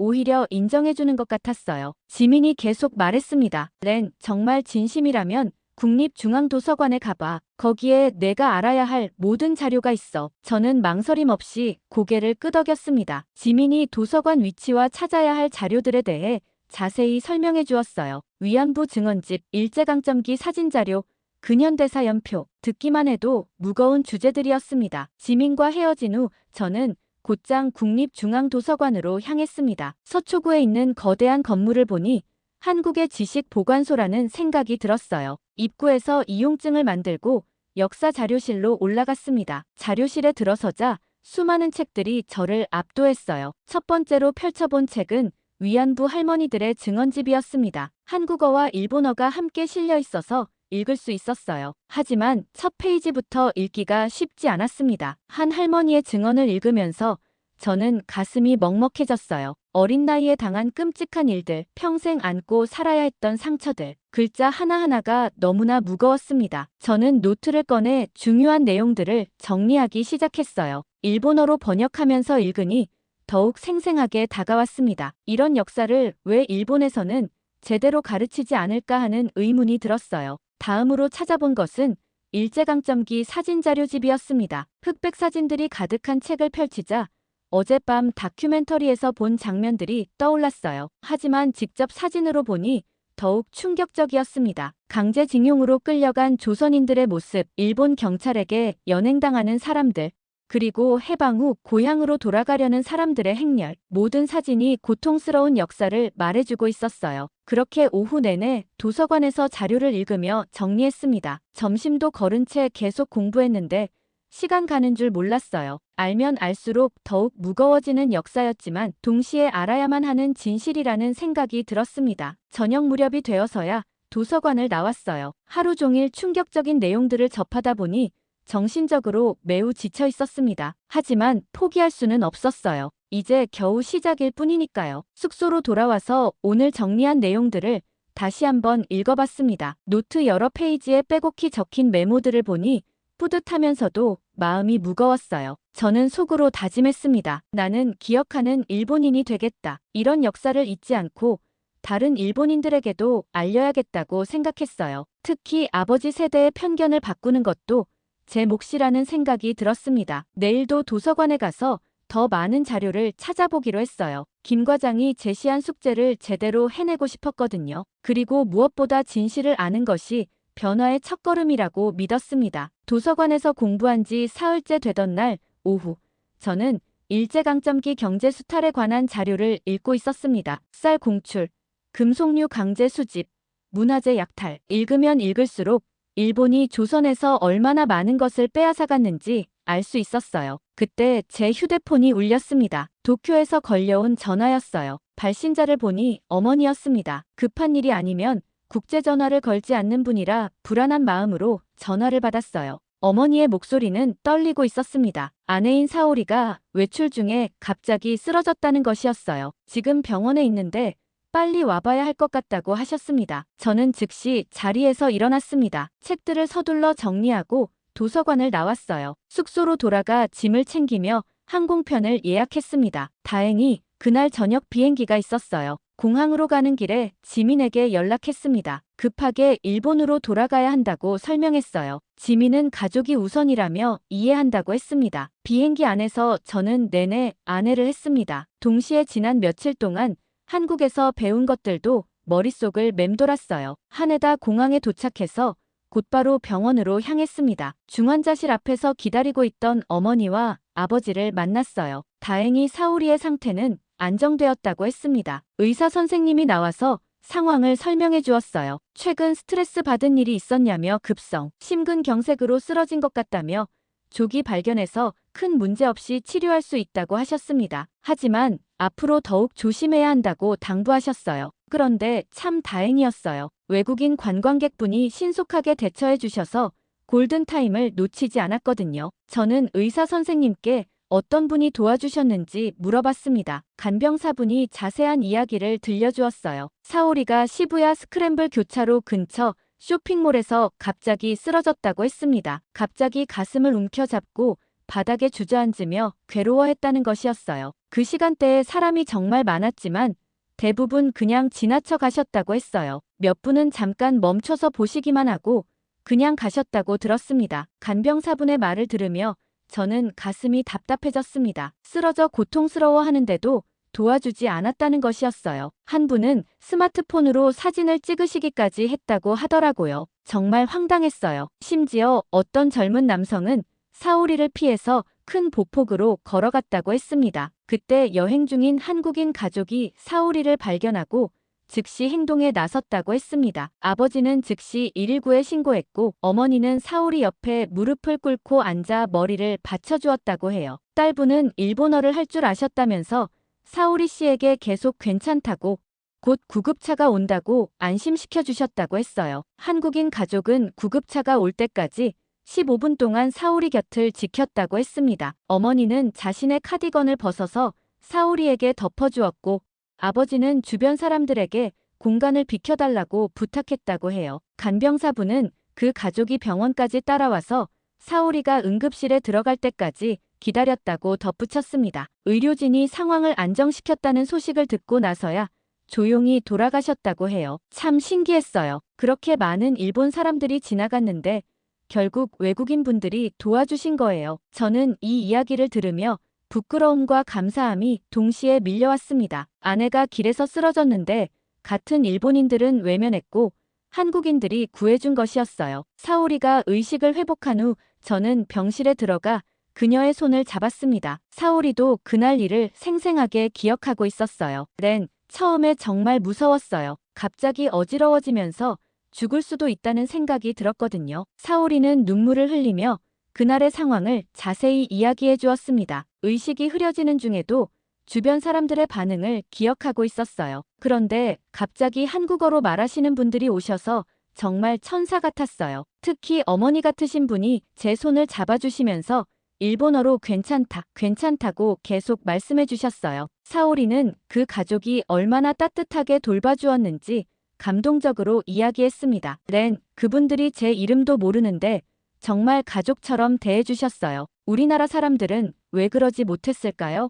오히려 인정해주는 것 같았어요. 지민이 계속 말했습니다. 렌, 정말 진심이라면 국립중앙도서관에 가봐. 거기에 내가 알아야 할 모든 자료가 있어. 저는 망설임 없이 고개를 끄덕였습니다. 지민이 도서관 위치와 찾아야 할 자료들에 대해 자세히 설명해 주었어요. 위안부 증언집, 일제강점기 사진자료, 근현대사 연표, 듣기만 해도 무거운 주제들이었습니다. 지민과 헤어진 후 저는 곧장 국립중앙도서관으로 향했습니다. 서초구에 있는 거대한 건물을 보니 한국의 지식보관소라는 생각이 들었어요. 입구에서 이용증을 만들고 역사자료실로 올라갔습니다. 자료실에 들어서자 수많은 책들이 저를 압도했어요. 첫 번째로 펼쳐본 책은 위안부 할머니들의 증언집이었습니다. 한국어와 일본어가 함께 실려 있어서 읽을 수 있었어요. 하지만 첫 페이지부터 읽기가 쉽지 않았습니다. 한 할머니의 증언을 읽으면서 저는 가슴이 먹먹해졌어요. 어린 나이에 당한 끔찍한 일들, 평생 안고 살아야 했던 상처들, 글자 하나하나가 너무나 무거웠습니다. 저는 노트를 꺼내 중요한 내용들을 정리하기 시작했어요. 일본어로 번역하면서 읽으니 더욱 생생하게 다가왔습니다. 이런 역사를 왜 일본에서는 제대로 가르치지 않을까 하는 의문이 들었어요. 다음으로 찾아본 것은 일제강점기 사진자료집이었습니다. 흑백 사진들이 가득한 책을 펼치자 어젯밤 다큐멘터리에서 본 장면들이 떠올랐어요. 하지만 직접 사진으로 보니 더욱 충격적이었습니다. 강제징용으로 끌려간 조선인들의 모습, 일본 경찰에게 연행당하는 사람들, 그리고 해방 후 고향으로 돌아가려는 사람들의 행렬, 모든 사진이 고통스러운 역사를 말해주고 있었어요. 그렇게 오후 내내 도서관에서 자료를 읽으며 정리했습니다. 점심도 거른 채 계속 공부했는데 시간 가는 줄 몰랐어요. 알면 알수록 더욱 무거워지는 역사였지만 동시에 알아야만 하는 진실이라는 생각이 들었습니다. 저녁 무렵이 되어서야 도서관을 나왔어요. 하루 종일 충격적인 내용들을 접하다 보니 정신적으로 매우 지쳐 있었습니다. 하지만 포기할 수는 없었어요. 이제 겨우 시작일 뿐이니까요. 숙소로 돌아와서 오늘 정리한 내용들을 다시 한번 읽어봤습니다. 노트 여러 페이지에 빼곡히 적힌 메모들을 보니 뿌듯하면서도 마음이 무거웠어요. 저는 속으로 다짐했습니다. 나는 기억하는 일본인이 되겠다. 이런 역사를 잊지 않고 다른 일본인들에게도 알려야겠다고 생각했어요. 특히 아버지 세대의 편견을 바꾸는 것도 제 몫이라는 생각이 들었습니다. 내일도 도서관에 가서 더 많은 자료를 찾아보기로 했어요. 김 과장이 제시한 숙제를 제대로 해내고 싶었거든요. 그리고 무엇보다 진실을 아는 것이 변화의 첫걸음이라고 믿었습니다. 도서관에서 공부한 지 사흘째 되던 날 오후, 저는 일제강점기 경제수탈에 관한 자료를 읽고 있었습니다. 쌀 공출, 금속류 강제 수집, 문화재 약탈. 읽으면 읽을수록 일본이 조선에서 얼마나 많은 것을 빼앗아갔는지 알 수 있었어요. 그때 제 휴대폰이 울렸습니다. 도쿄에서 걸려온 전화였어요. 발신자를 보니 어머니였습니다. 급한 일이 아니면 국제전화를 걸지 않는 분이라 불안한 마음으로 전화를 받았어요. 어머니의 목소리는 떨리고 있었습니다. 아내인 사오리가 외출 중에 갑자기 쓰러졌다는 것이었어요. 지금 병원에 있는데 빨리 와봐야 할 것 같다고 하셨습니다. 저는 즉시 자리에서 일어났습니다. 책들을 서둘러 정리하고 도서관을 나왔어요. 숙소로 돌아가 짐을 챙기며 항공편을 예약했습니다. 다행히 그날 저녁 비행기가 있었어요. 공항으로 가는 길에 지민에게 연락했습니다. 급하게 일본으로 돌아가야 한다고 설명했어요. 지민은 가족이 우선이라며 이해한다고 했습니다. 비행기 안에서 저는 내내 아내를 했습니다. 동시에 지난 며칠 동안 한국에서 배운 것들도 머릿속을 맴돌았어요. 하네다 공항에 도착해서 곧바로 병원으로 향했습니다. 중환자실 앞에서 기다리고 있던 어머니와 아버지를 만났어요. 다행히 사오리의 상태는 안정되었다고 했습니다. 의사 선생님이 나와서 상황을 설명해 주었어요. 최근 스트레스 받은 일이 있었냐며 급성, 심근경색으로 쓰러진 것 같다며 조기 발견해서 큰 문제 없이 치료할 수 있다고 하셨습니다. 하지만 앞으로 더욱 조심해야 한다고 당부하셨어요. 그런데 참 다행이었어요. 외국인 관광객분이 신속하게 대처해 주셔서 골든타임을 놓치지 않았거든요. 저는 의사 선생님께 어떤 분이 도와주셨는지 물어봤습니다. 간병사분이 자세한 이야기를 들려주었어요. 사오리가 시부야 스크램블 교차로 근처 쇼핑몰에서 갑자기 쓰러졌다고 했습니다. 갑자기 가슴을 움켜잡고 바닥에 주저앉으며 괴로워했다는 것이었어요. 그 시간대에 사람이 정말 많았지만 대부분 그냥 지나쳐 가셨다고 했어요. 몇 분은 잠깐 멈춰서 보시기만 하고 그냥 가셨다고 들었습니다. 간병사분의 말을 들으며 저는 가슴이 답답해졌습니다. 쓰러져 고통스러워하는데도 도와주지 않았다는 것이었어요. 한 분은 스마트폰으로 사진을 찍으시기까지 했다고 하더라고요. 정말 황당했어요. 심지어 어떤 젊은 남성은 사오리를 피해서 큰 보폭으로 걸어갔다고 했습니다. 그때 여행 중인 한국인 가족이 사오리를 발견하고 즉시 행동에 나섰다고 했습니다. 아버지는 즉시 119에 신고했고 어머니는 사오리 옆에 무릎을 꿇고 앉아 머리를 받쳐주었다고 해요. 딸분은 일본어를 할 줄 아셨다면서 사오리 씨에게 계속 괜찮다고 곧 구급차가 온다고 안심시켜 주셨다고 했어요. 한국인 가족은 구급차가 올 때까지 15분 동안 사오리 곁을 지켰다고 했습니다. 어머니는 자신의 카디건을 벗어서 사오리에게 덮어주었고 아버지는 주변 사람들에게 공간을 비켜달라고 부탁했다고 해요. 간병사분은 그 가족이 병원까지 따라와서 사오리가 응급실에 들어갈 때까지 기다렸다고 덧붙였습니다. 의료진이 상황을 안정시켰다는 소식을 듣고 나서야 조용히 돌아가셨다고 해요. 참 신기했어요. 그렇게 많은 일본 사람들이 지나갔는데 결국 외국인 분들이 도와주신 거예요. 저는 이 이야기를 들으며 부끄러움과 감사함이 동시에 밀려왔습니다. 아내가 길에서 쓰러졌는데 같은 일본인들은 외면했고 한국인들이 구해준 것이었어요. 사오리가 의식을 회복한 후 저는 병실에 들어가 그녀의 손을 잡았습니다. 사오리도 그날 일을 생생하게 기억하고 있었어요. 렌, 처음에 정말 무서웠어요. 갑자기 어지러워지면서 죽을 수도 있다는 생각이 들었거든요. 사오리는 눈물을 흘리며 그날의 상황을 자세히 이야기해 주었습니다. 의식이 흐려지는 중에도 주변 사람들의 반응을 기억하고 있었어요. 그런데 갑자기 한국어로 말하시는 분들이 오셔서 정말 천사 같았어요. 특히 어머니 같으신 분이 제 손을 잡아주시면서 일본어로 괜찮다, 괜찮다고 계속 말씀해 주셨어요. 사오리는 그 가족이 얼마나 따뜻하게 돌봐주었는지 감동적으로 이야기했습니다. 렌, 그분들이 제 이름도 모르는데 정말 가족처럼 대해주셨어요. 우리나라 사람들은 왜 그러지 못했을까요?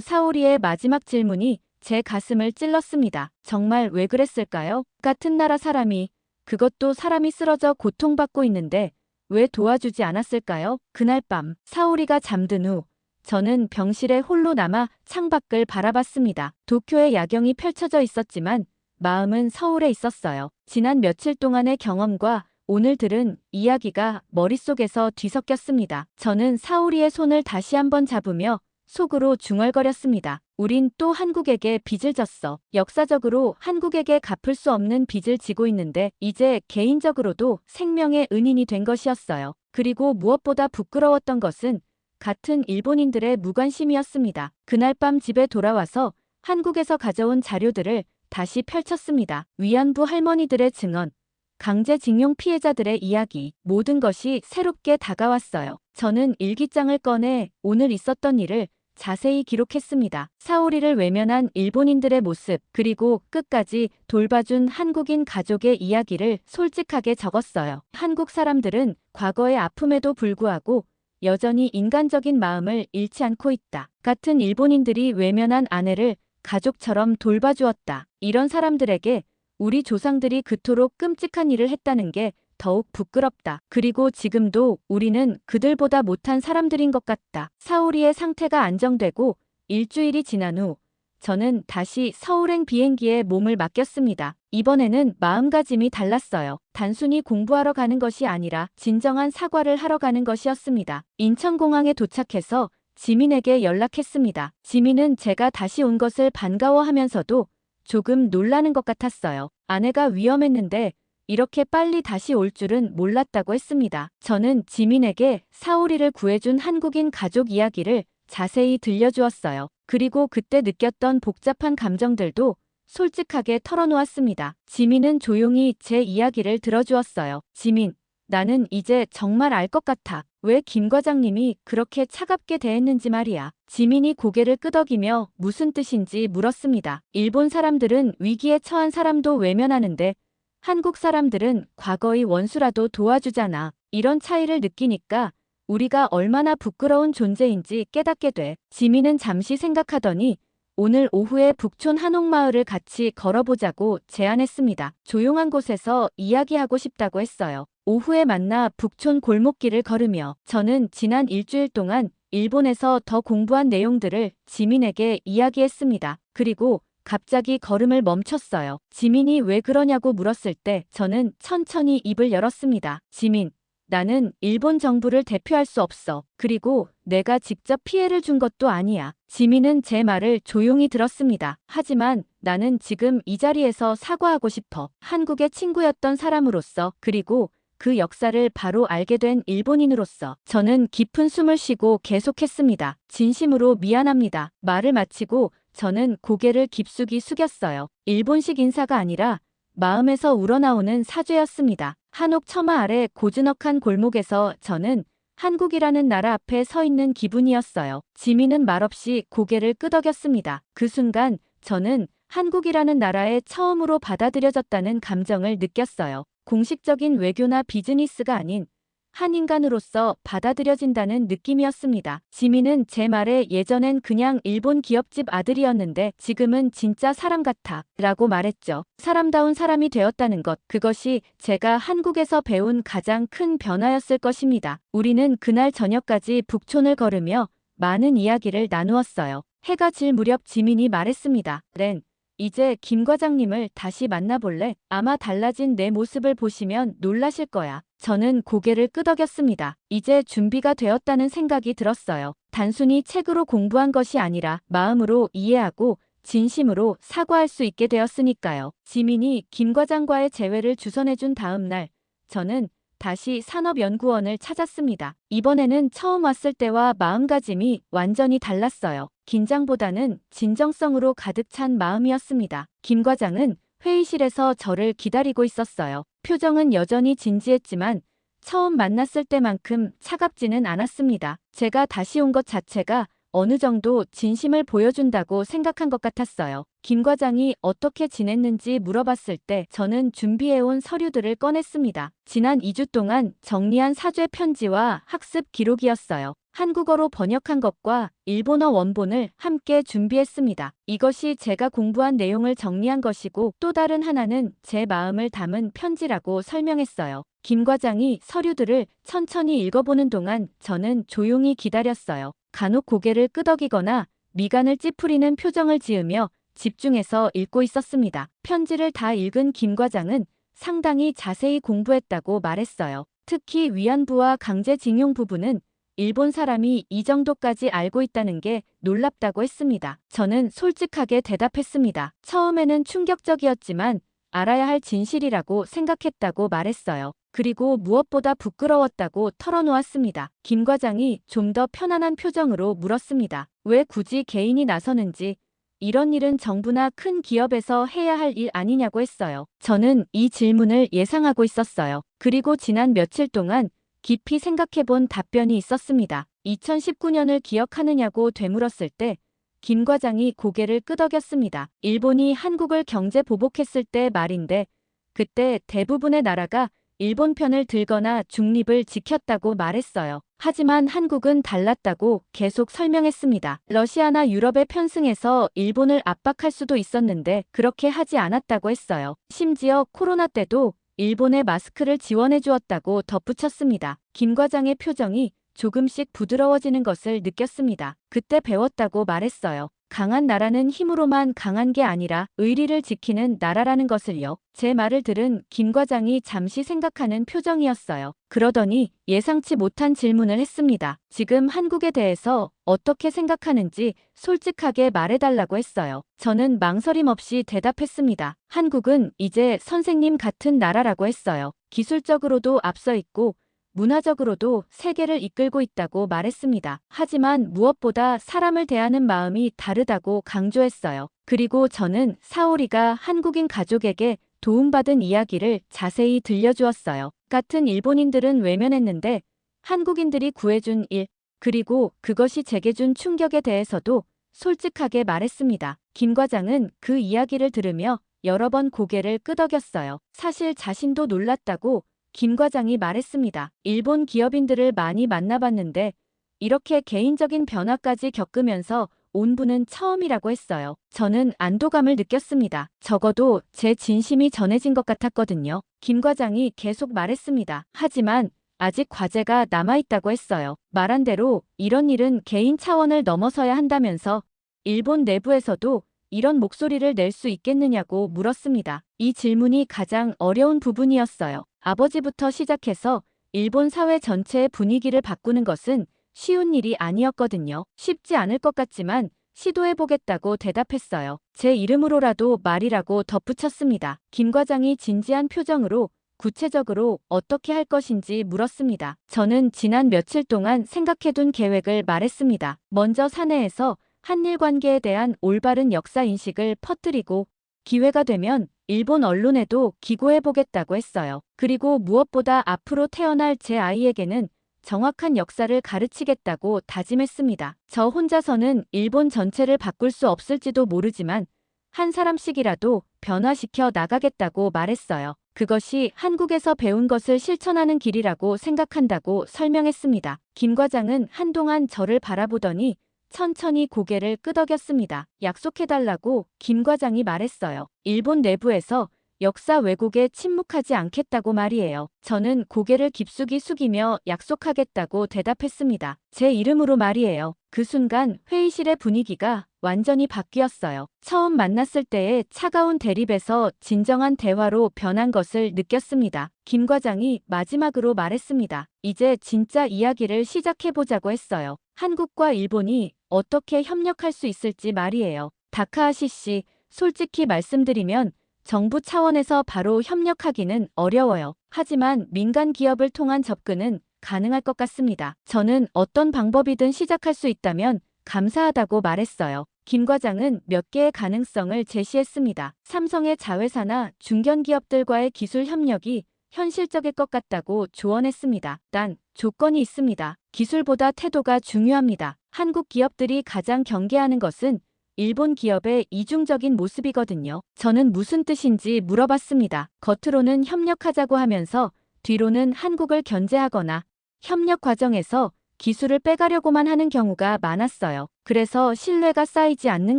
사오리의 마지막 질문이 제 가슴을 찔렀습니다. 정말 왜 그랬을까요? 같은 나라 사람이, 그것도 사람이 쓰러져 고통받고 있는데 왜 도와주지 않았을까요? 그날 밤 사오리가 잠든 후 저는 병실에 홀로 남아 창밖을 바라봤습니다. 도쿄의 야경이 펼쳐져 있었지만 마음은 서울에 있었어요. 지난 며칠 동안의 경험과 오늘 들은 이야기가 머릿속에서 뒤섞였습니다. 저는 사오리의 손을 다시 한번 잡으며 속으로 중얼거렸습니다. 우린 또 한국에게 빚을 졌어. 역사적으로 한국에게 갚을 수 없는 빚을 지고 있는데 이제 개인적으로도 생명의 은인이 된 것이었어요. 그리고 무엇보다 부끄러웠던 것은 같은 일본인들의 무관심이었습니다. 그날 밤 집에 돌아와서 한국에서 가져온 자료들을 다시 펼쳤습니다. 위안부 할머니들의 증언, 강제징용 피해자들의 이야기, 모든 것이 새롭게 다가왔어요. 저는 일기장을 꺼내 오늘 있었던 일을 자세히 기록했습니다. 사오리를 외면한 일본인들의 모습, 그리고 끝까지 돌봐준 한국인 가족의 이야기를 솔직하게 적었어요. 한국 사람들은 과거의 아픔에도 불구하고 여전히 인간적인 마음을 잃지 않고 있다. 같은 일본인들이 외면한 아내를 가족처럼 돌봐주었다. 이런 사람들에게 우리 조상들이 그토록 끔찍한 일을 했다는 게 더욱 부끄럽다. 그리고 지금도 우리는 그들보다 못한 사람들인 것 같다. 사오리의 상태가 안정되고 일주일이 지난 후 저는 다시 서울행 비행기에 몸을 맡겼습니다. 이번에는 마음가짐이 달랐어요. 단순히 공부하러 가는 것이 아니라 진정한 사과를 하러 가는 것이었습니다. 인천공항에 도착해서 지민에게 연락했습니다. 지민은 제가 다시 온 것을 반가워하면서도 조금 놀라는 것 같았어요. 아내가 위험했는데 이렇게 빨리 다시 올 줄은 몰랐다고 했습니다. 저는 지민에게 사오리를 구해준 한국인 가족 이야기를 자세히 들려주었어요. 그리고 그때 느꼈던 복잡한 감정들도 솔직하게 털어놓았습니다. 지민은 조용히 제 이야기를 들어주었어요. 지민, 나는 이제 정말 알 것 같아. 왜 김 과장님이 그렇게 차갑게 대했는지 말이야. 지민이 고개를 끄덕이며 무슨 뜻인지 물었습니다. 일본 사람들은 위기에 처한 사람도 외면하는데 한국 사람들은 과거의 원수라도 도와주잖아. 이런 차이를 느끼니까 우리가 얼마나 부끄러운 존재인지 깨닫게 돼. 지민은 잠시 생각하더니 오늘 오후에 북촌 한옥마을을 같이 걸어보자고 제안했습니다. 조용한 곳에서 이야기하고 싶다고 했어요. 오후에 만나 북촌 골목길을 걸으며 저는 지난 일주일 동안 일본에서 더 공부한 내용들을 지민에게 이야기했습니다. 그리고 갑자기 걸음을 멈췄어요. 지민이 왜 그러냐고 물었을 때 저는 천천히 입을 열었습니다. 지민, 나는 일본 정부를 대표할 수 없어. 그리고 내가 직접 피해를 준 것도 아니야. 지민은 제 말을 조용히 들었습니다. 하지만 나는 지금 이 자리에서 사과하고 싶어. 한국의 친구였던 사람으로서, 그리고 그 역사를 바로 알게 된 일본인으로서. 저는 깊은 숨을 쉬고 계속했습니다. 진심으로 미안합니다. 말을 마치고 저는 고개를 깊숙이 숙였어요. 일본식 인사가 아니라 마음에서 우러나오는 사죄였습니다. 한옥 처마 아래 고즈넉한 골목에서 저는 한국이라는 나라 앞에 서 있는 기분이었어요. 지민은 말없이 고개를 끄덕였습니다. 그 순간 저는 한국이라는 나라에 처음으로 받아들여졌다는 감정을 느꼈어요. 공식적인 외교나 비즈니스가 아닌 한 인간으로서 받아들여진다는 느낌이었습니다. 지민은 제 말에 예전엔 그냥 일본 기업집 아들이었는데 지금은 진짜 사람 같아 라고 말했죠. 사람다운 사람이 되었다는 것, 그것이 제가 한국에서 배운 가장 큰 변화였을 것입니다. 우리는 그날 저녁까지 북촌을 걸으며 많은 이야기를 나누었어요. 해가 질 무렵 지민이 말했습니다. 렌, 이제 김 과장님을 다시 만나볼래? 아마 달라진 내 모습을 보시면 놀라실 거야. 저는 고개를 끄덕였습니다. 이제 준비가 되었다는 생각이 들었어요. 단순히 책으로 공부한 것이 아니라 마음으로 이해하고 진심으로 사과할 수 있게 되었으니까요. 지민이 김 과장과의 재회를 주선해준 다음 날, 저는 다시 산업연구원을 찾았습니다. 이번에는 처음 왔을 때와 마음가짐이 완전히 달랐어요. 긴장보다는 진정성으로 가득 찬 마음이었습니다. 김 과장은 회의실에서 저를 기다리고 있었어요. 표정은 여전히 진지했지만 처음 만났을 때만큼 차갑지는 않았습니다. 제가 다시 온 것 자체가 어느 정도 진심을 보여준다고 생각한 것 같았어요. 김 과장이 어떻게 지냈는지 물어봤을 때 저는 준비해온 서류들을 꺼냈습니다. 지난 2주 동안 정리한 사죄 편지와 학습 기록이었어요. 한국어로 번역한 것과 일본어 원본을 함께 준비했습니다. 이것이 제가 공부한 내용을 정리한 것이고 또 다른 하나는 제 마음을 담은 편지라고 설명했어요. 김 과장이 서류들을 천천히 읽어보는 동안 저는 조용히 기다렸어요. 간혹 고개를 끄덕이거나 미간을 찌푸리는 표정을 지으며 집중해서 읽고 있었습니다. 편지를 다 읽은 김 과장은 상당히 자세히 공부했다고 말했어요. 특히 위안부와 강제징용 부분은 일본 사람이 이 정도까지 알고 있다는 게 놀랍다고 했습니다. 저는 솔직하게 대답했습니다. 처음에는 충격적이었지만 알아야 할 진실이라고 생각했다고 말했어요. 그리고 무엇보다 부끄러웠다고 털어놓았습니다. 김 과장이 좀 더 편안한 표정으로 물었습니다. 왜 굳이 개인이 나서는지, 이런 일은 정부나 큰 기업에서 해야 할 일 아니냐고 했어요. 저는 이 질문을 예상하고 있었어요. 그리고 지난 며칠 동안 깊이 생각해본 답변이 있었습니다. 2019년을 기억하느냐고 되물었을 때 김 과장이 고개를 끄덕였습니다. 일본이 한국을 경제 보복했을 때 말인데 그때 대부분의 나라가 일본 편을 들거나 중립을 지켰다고 말했어요. 하지만 한국은 달랐다고 계속 설명했습니다. 러시아나 유럽에 편승해서 일본을 압박할 수도 있었는데 그렇게 하지 않았다고 했어요. 심지어 코로나 때도 일본에 마스크를 지원해 주었다고 덧붙였습니다. 김 과장의 표정이 조금씩 부드러워지는 것을 느꼈습니다. 그때 배웠다고 말했어요. 강한 나라는 힘으로만 강한 게 아니라 의리를 지키는 나라라는 것을요. 제 말을 들은 김 과장이 잠시 생각하는 표정이었어요. 그러더니 예상치 못한 질문을 했습니다. 지금 한국에 대해서 어떻게 생각하는지 솔직하게 말해달라고 했어요. 저는 망설임 없이 대답했습니다. 한국은 이제 선생님 같은 나라라고 했어요. 기술적으로도 앞서 있고 문화적으로도 세계를 이끌고 있다고 말했습니다. 하지만 무엇보다 사람을 대하는 마음이 다르다고 강조했어요. 그리고 저는 사오리가 한국인 가족에게 도움받은 이야기를 자세히 들려주었어요. 같은 일본인들은 외면했는데 한국인들이 구해준 일, 그리고 그것이 제게 준 충격에 대해서도 솔직하게 말했습니다. 김 과장은 그 이야기를 들으며 여러 번 고개를 끄덕였어요. 사실 자신도 놀랐다고 김 과장이 말했습니다. 일본 기업인들을 많이 만나봤는데 이렇게 개인적인 변화까지 겪으면서 온 분은 처음이라고 했어요. 저는 안도감을 느꼈습니다. 적어도 제 진심이 전해진 것 같았거든요. 김 과장이 계속 말했습니다. 하지만 아직 과제가 남아있다고 했어요. 말한 대로 이런 일은 개인 차원을 넘어서야 한다면서 일본 내부에서도 이런 목소리를 낼 수 있겠느냐고 물었습니다. 이 질문이 가장 어려운 부분이었어요. 아버지부터 시작해서 일본 사회 전체의 분위기를 바꾸는 것은 쉬운 일이 아니었거든요. 쉽지 않을 것 같지만 시도해보겠다고 대답했어요. 제 이름으로라도 말이라고 덧붙였습니다. 김 과장이 진지한 표정으로 구체적으로 어떻게 할 것인지 물었습니다. 저는 지난 며칠 동안 생각해둔 계획을 말했습니다. 먼저 사내에서 한일 관계에 대한 올바른 역사 인식을 퍼뜨리고 기회가 되면 일본 언론에도 기고해보겠다고 했어요. 그리고 무엇보다 앞으로 태어날 제 아이에게는 정확한 역사를 가르치겠다고 다짐했습니다. 저 혼자서는 일본 전체를 바꿀 수 없을지도 모르지만 한 사람씩이라도 변화시켜 나가겠다고 말했어요. 그것이 한국에서 배운 것을 실천하는 길이라고 생각한다고 설명했습니다. 김 과장은 한동안 저를 바라보더니 천천히 고개를 끄덕였습니다. 약속해달라고 김 과장이 말했어요. 일본 내부에서 역사 왜곡에 침묵하지 않겠다고 말이에요. 저는 고개를 깊숙이 숙이며 약속하겠다고 대답했습니다. 제 이름으로 말이에요. 그 순간 회의실의 분위기가 완전히 바뀌었어요. 처음 만났을 때의 차가운 대립에서 진정한 대화로 변한 것을 느꼈습니다. 김 과장이 마지막으로 말했습니다. 이제 진짜 이야기를 시작해보자고 했어요. 한국과 일본이 어떻게 협력할 수 있을지 말이에요. 다카하시 씨, 솔직히 말씀드리면 정부 차원에서 바로 협력하기는 어려워요. 하지만 민간 기업을 통한 접근은 가능할 것 같습니다. 저는 어떤 방법이든 시작할 수 있다면 감사하다고 말했어요. 김 과장은 몇 개의 가능성을 제시했습니다. 삼성의 자회사나 중견기업들과의 기술 협력이 현실적일 것 같다고 조언했습니다. 단, 조건이 있습니다. 기술보다 태도가 중요합니다. 한국 기업들이 가장 경계하는 것은 일본 기업의 이중적인 모습이거든요. 저는 무슨 뜻인지 물어봤습니다. 겉으로는 협력하자고 하면서 뒤로는 한국을 견제하거나 협력 과정에서 기술을 빼가려고만 하는 경우가 많았어요. 그래서 신뢰가 쌓이지 않는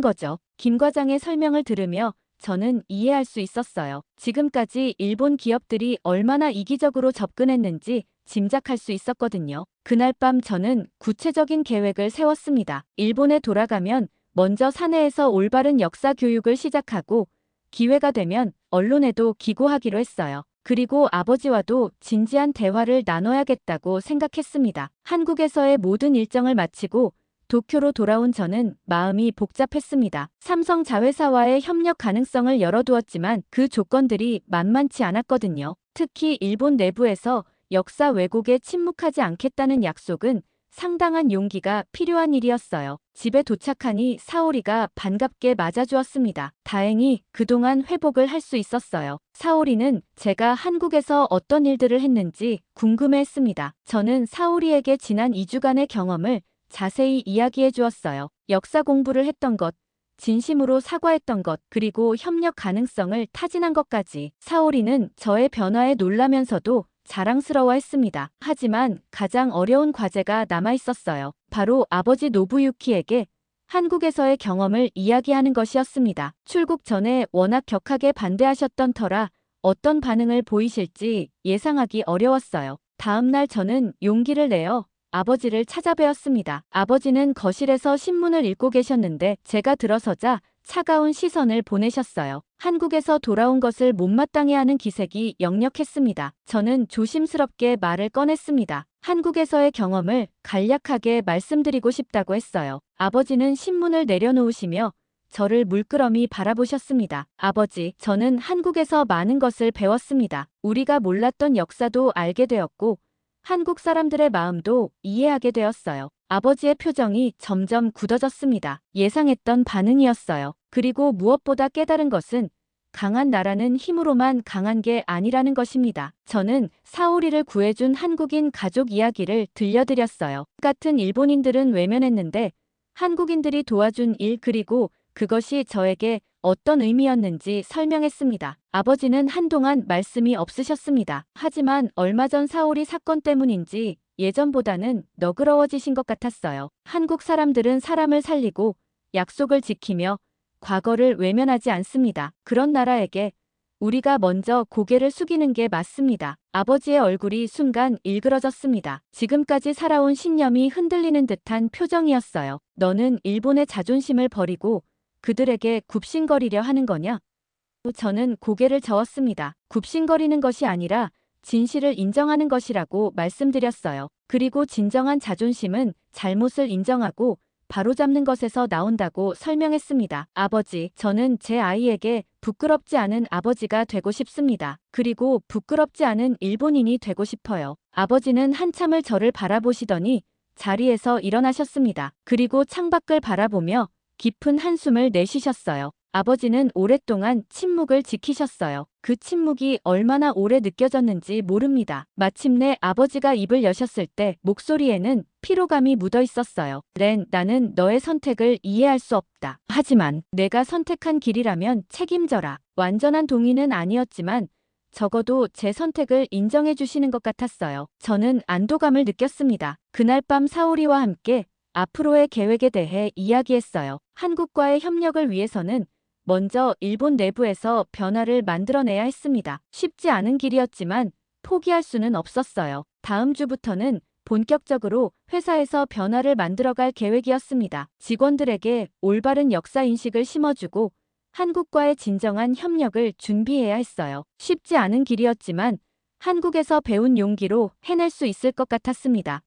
거죠. 김 과장의 설명을 들으며 저는 이해할 수 있었어요. 지금까지 일본 기업들이 얼마나 이기적으로 접근했는지 짐작할 수 있었거든요. 그날 밤 저는 구체적인 계획을 세웠습니다. 일본에 돌아가면 먼저 사내에서 올바른 역사 교육을 시작하고 기회가 되면 언론에도 기고하기로 했어요. 그리고 아버지와도 진지한 대화를 나눠야겠다고 생각했습니다. 한국에서의 모든 일정을 마치고 도쿄로 돌아온 저는 마음이 복잡했습니다. 삼성 자회사와의 협력 가능성을 열어두었지만 그 조건들이 만만치 않았거든요. 특히 일본 내부에서 역사 왜곡에 침묵하지 않겠다는 약속은 상당한 용기가 필요한 일이었어요. 집에 도착하니 사오리가 반갑게 맞아주었습니다. 다행히 그동안 회복을 할 수 있었어요. 사오리는 제가 한국에서 어떤 일들을 했는지 궁금해했습니다. 저는 사오리에게 지난 2주간의 경험을 자세히 이야기해 주었어요. 역사 공부를 했던 것, 진심으로 사과했던 것, 그리고 협력 가능성을 타진한 것까지. 사오리는 저의 변화에 놀라면서도 자랑스러워했습니다. 하지만 가장 어려운 과제가 남아있었어요. 바로 아버지 노부유키에게 한국에서의 경험을 이야기하는 것이었습니다. 출국 전에 워낙 격하게 반대하셨던 터라 어떤 반응을 보이실지 예상하기 어려웠어요. 다음 날 저는 용기를 내어 아버지를 찾아뵈었습니다. 아버지는 거실에서 신문을 읽고 계셨는데 제가 들어서자 차가운 시선을 보내셨어요. 한국에서 돌아온 것을 못마땅해 하는 기색이 역력했습니다. 저는 조심스럽게 말을 꺼냈습니다. 한국에서의 경험을 간략하게 말씀드리고 싶다고 했어요. 아버지는 신문을 내려놓으시며 저를 물끄러미 바라보셨습니다. 아버지, 저는 한국에서 많은 것을 배웠습니다. 우리가 몰랐던 역사도 알게 되었고 한국 사람들의 마음도 이해하게 되었어요. 아버지의 표정이 점점 굳어졌습니다. 예상했던 반응이었어요. 그리고 무엇보다 깨달은 것은 강한 나라는 힘으로만 강한 게 아니라는 것입니다. 저는 사오리를 구해준 한국인 가족 이야기를 들려드렸어요. 같은 일본인들은 외면했는데 한국인들이 도와준 일 그리고 그것이 저에게 어떤 의미였는지 설명했습니다. 아버지는 한동안 말씀이 없으셨습니다. 하지만 얼마 전 사오리 사건 때문인지 예전보다는 너그러워지신 것 같았어요. 한국 사람들은 사람을 살리고 약속을 지키며 과거를 외면하지 않습니다. 그런 나라에게 우리가 먼저 고개를 숙이는 게 맞습니다. 아버지의 얼굴이 순간 일그러졌습니다. 지금까지 살아온 신념이 흔들리는 듯한 표정이었어요. 너는 일본의 자존심을 버리고 그들에게 굽신거리려 하는 거냐? 저는 고개를 저었습니다. 굽신거리는 것이 아니라 진실을 인정하는 것이라고 말씀드렸어요. 그리고 진정한 자존심은 잘못을 인정하고 바로잡는 것에서 나온다고 설명했습니다. 아버지, 저는 제 아이에게 부끄럽지 않은 아버지가 되고 싶습니다. 그리고 부끄럽지 않은 일본인이 되고 싶어요. 아버지는 한참을 저를 바라보시더니 자리에서 일어나셨습니다. 그리고 창밖을 바라보며 깊은 한숨을 내쉬셨어요. 아버지는 오랫동안 침묵을 지키셨어요. 그 침묵이 얼마나 오래 느껴졌는지 모릅니다. 마침내 아버지가 입을 여셨을 때 목소리에는 피로감이 묻어 있었어요. 렌, 나는 너의 선택을 이해할 수 없다. 하지만 내가 선택한 길이라면 책임져라. 완전한 동의는 아니었지만 적어도 제 선택을 인정해 주시는 것 같았어요. 저는 안도감을 느꼈습니다. 그날 밤 사오리와 함께 앞으로의 계획에 대해 이야기했어요. 한국과의 협력을 위해서는 먼저 일본 내부에서 변화를 만들어내야 했습니다. 쉽지 않은 길이었지만 포기할 수는 없었어요. 다음 주부터는 본격적으로 회사에서 변화를 만들어갈 계획이었습니다. 직원들에게 올바른 역사 인식을 심어주고 한국과의 진정한 협력을 준비해야 했어요. 쉽지 않은 길이었지만 한국에서 배운 용기로 해낼 수 있을 것 같았습니다.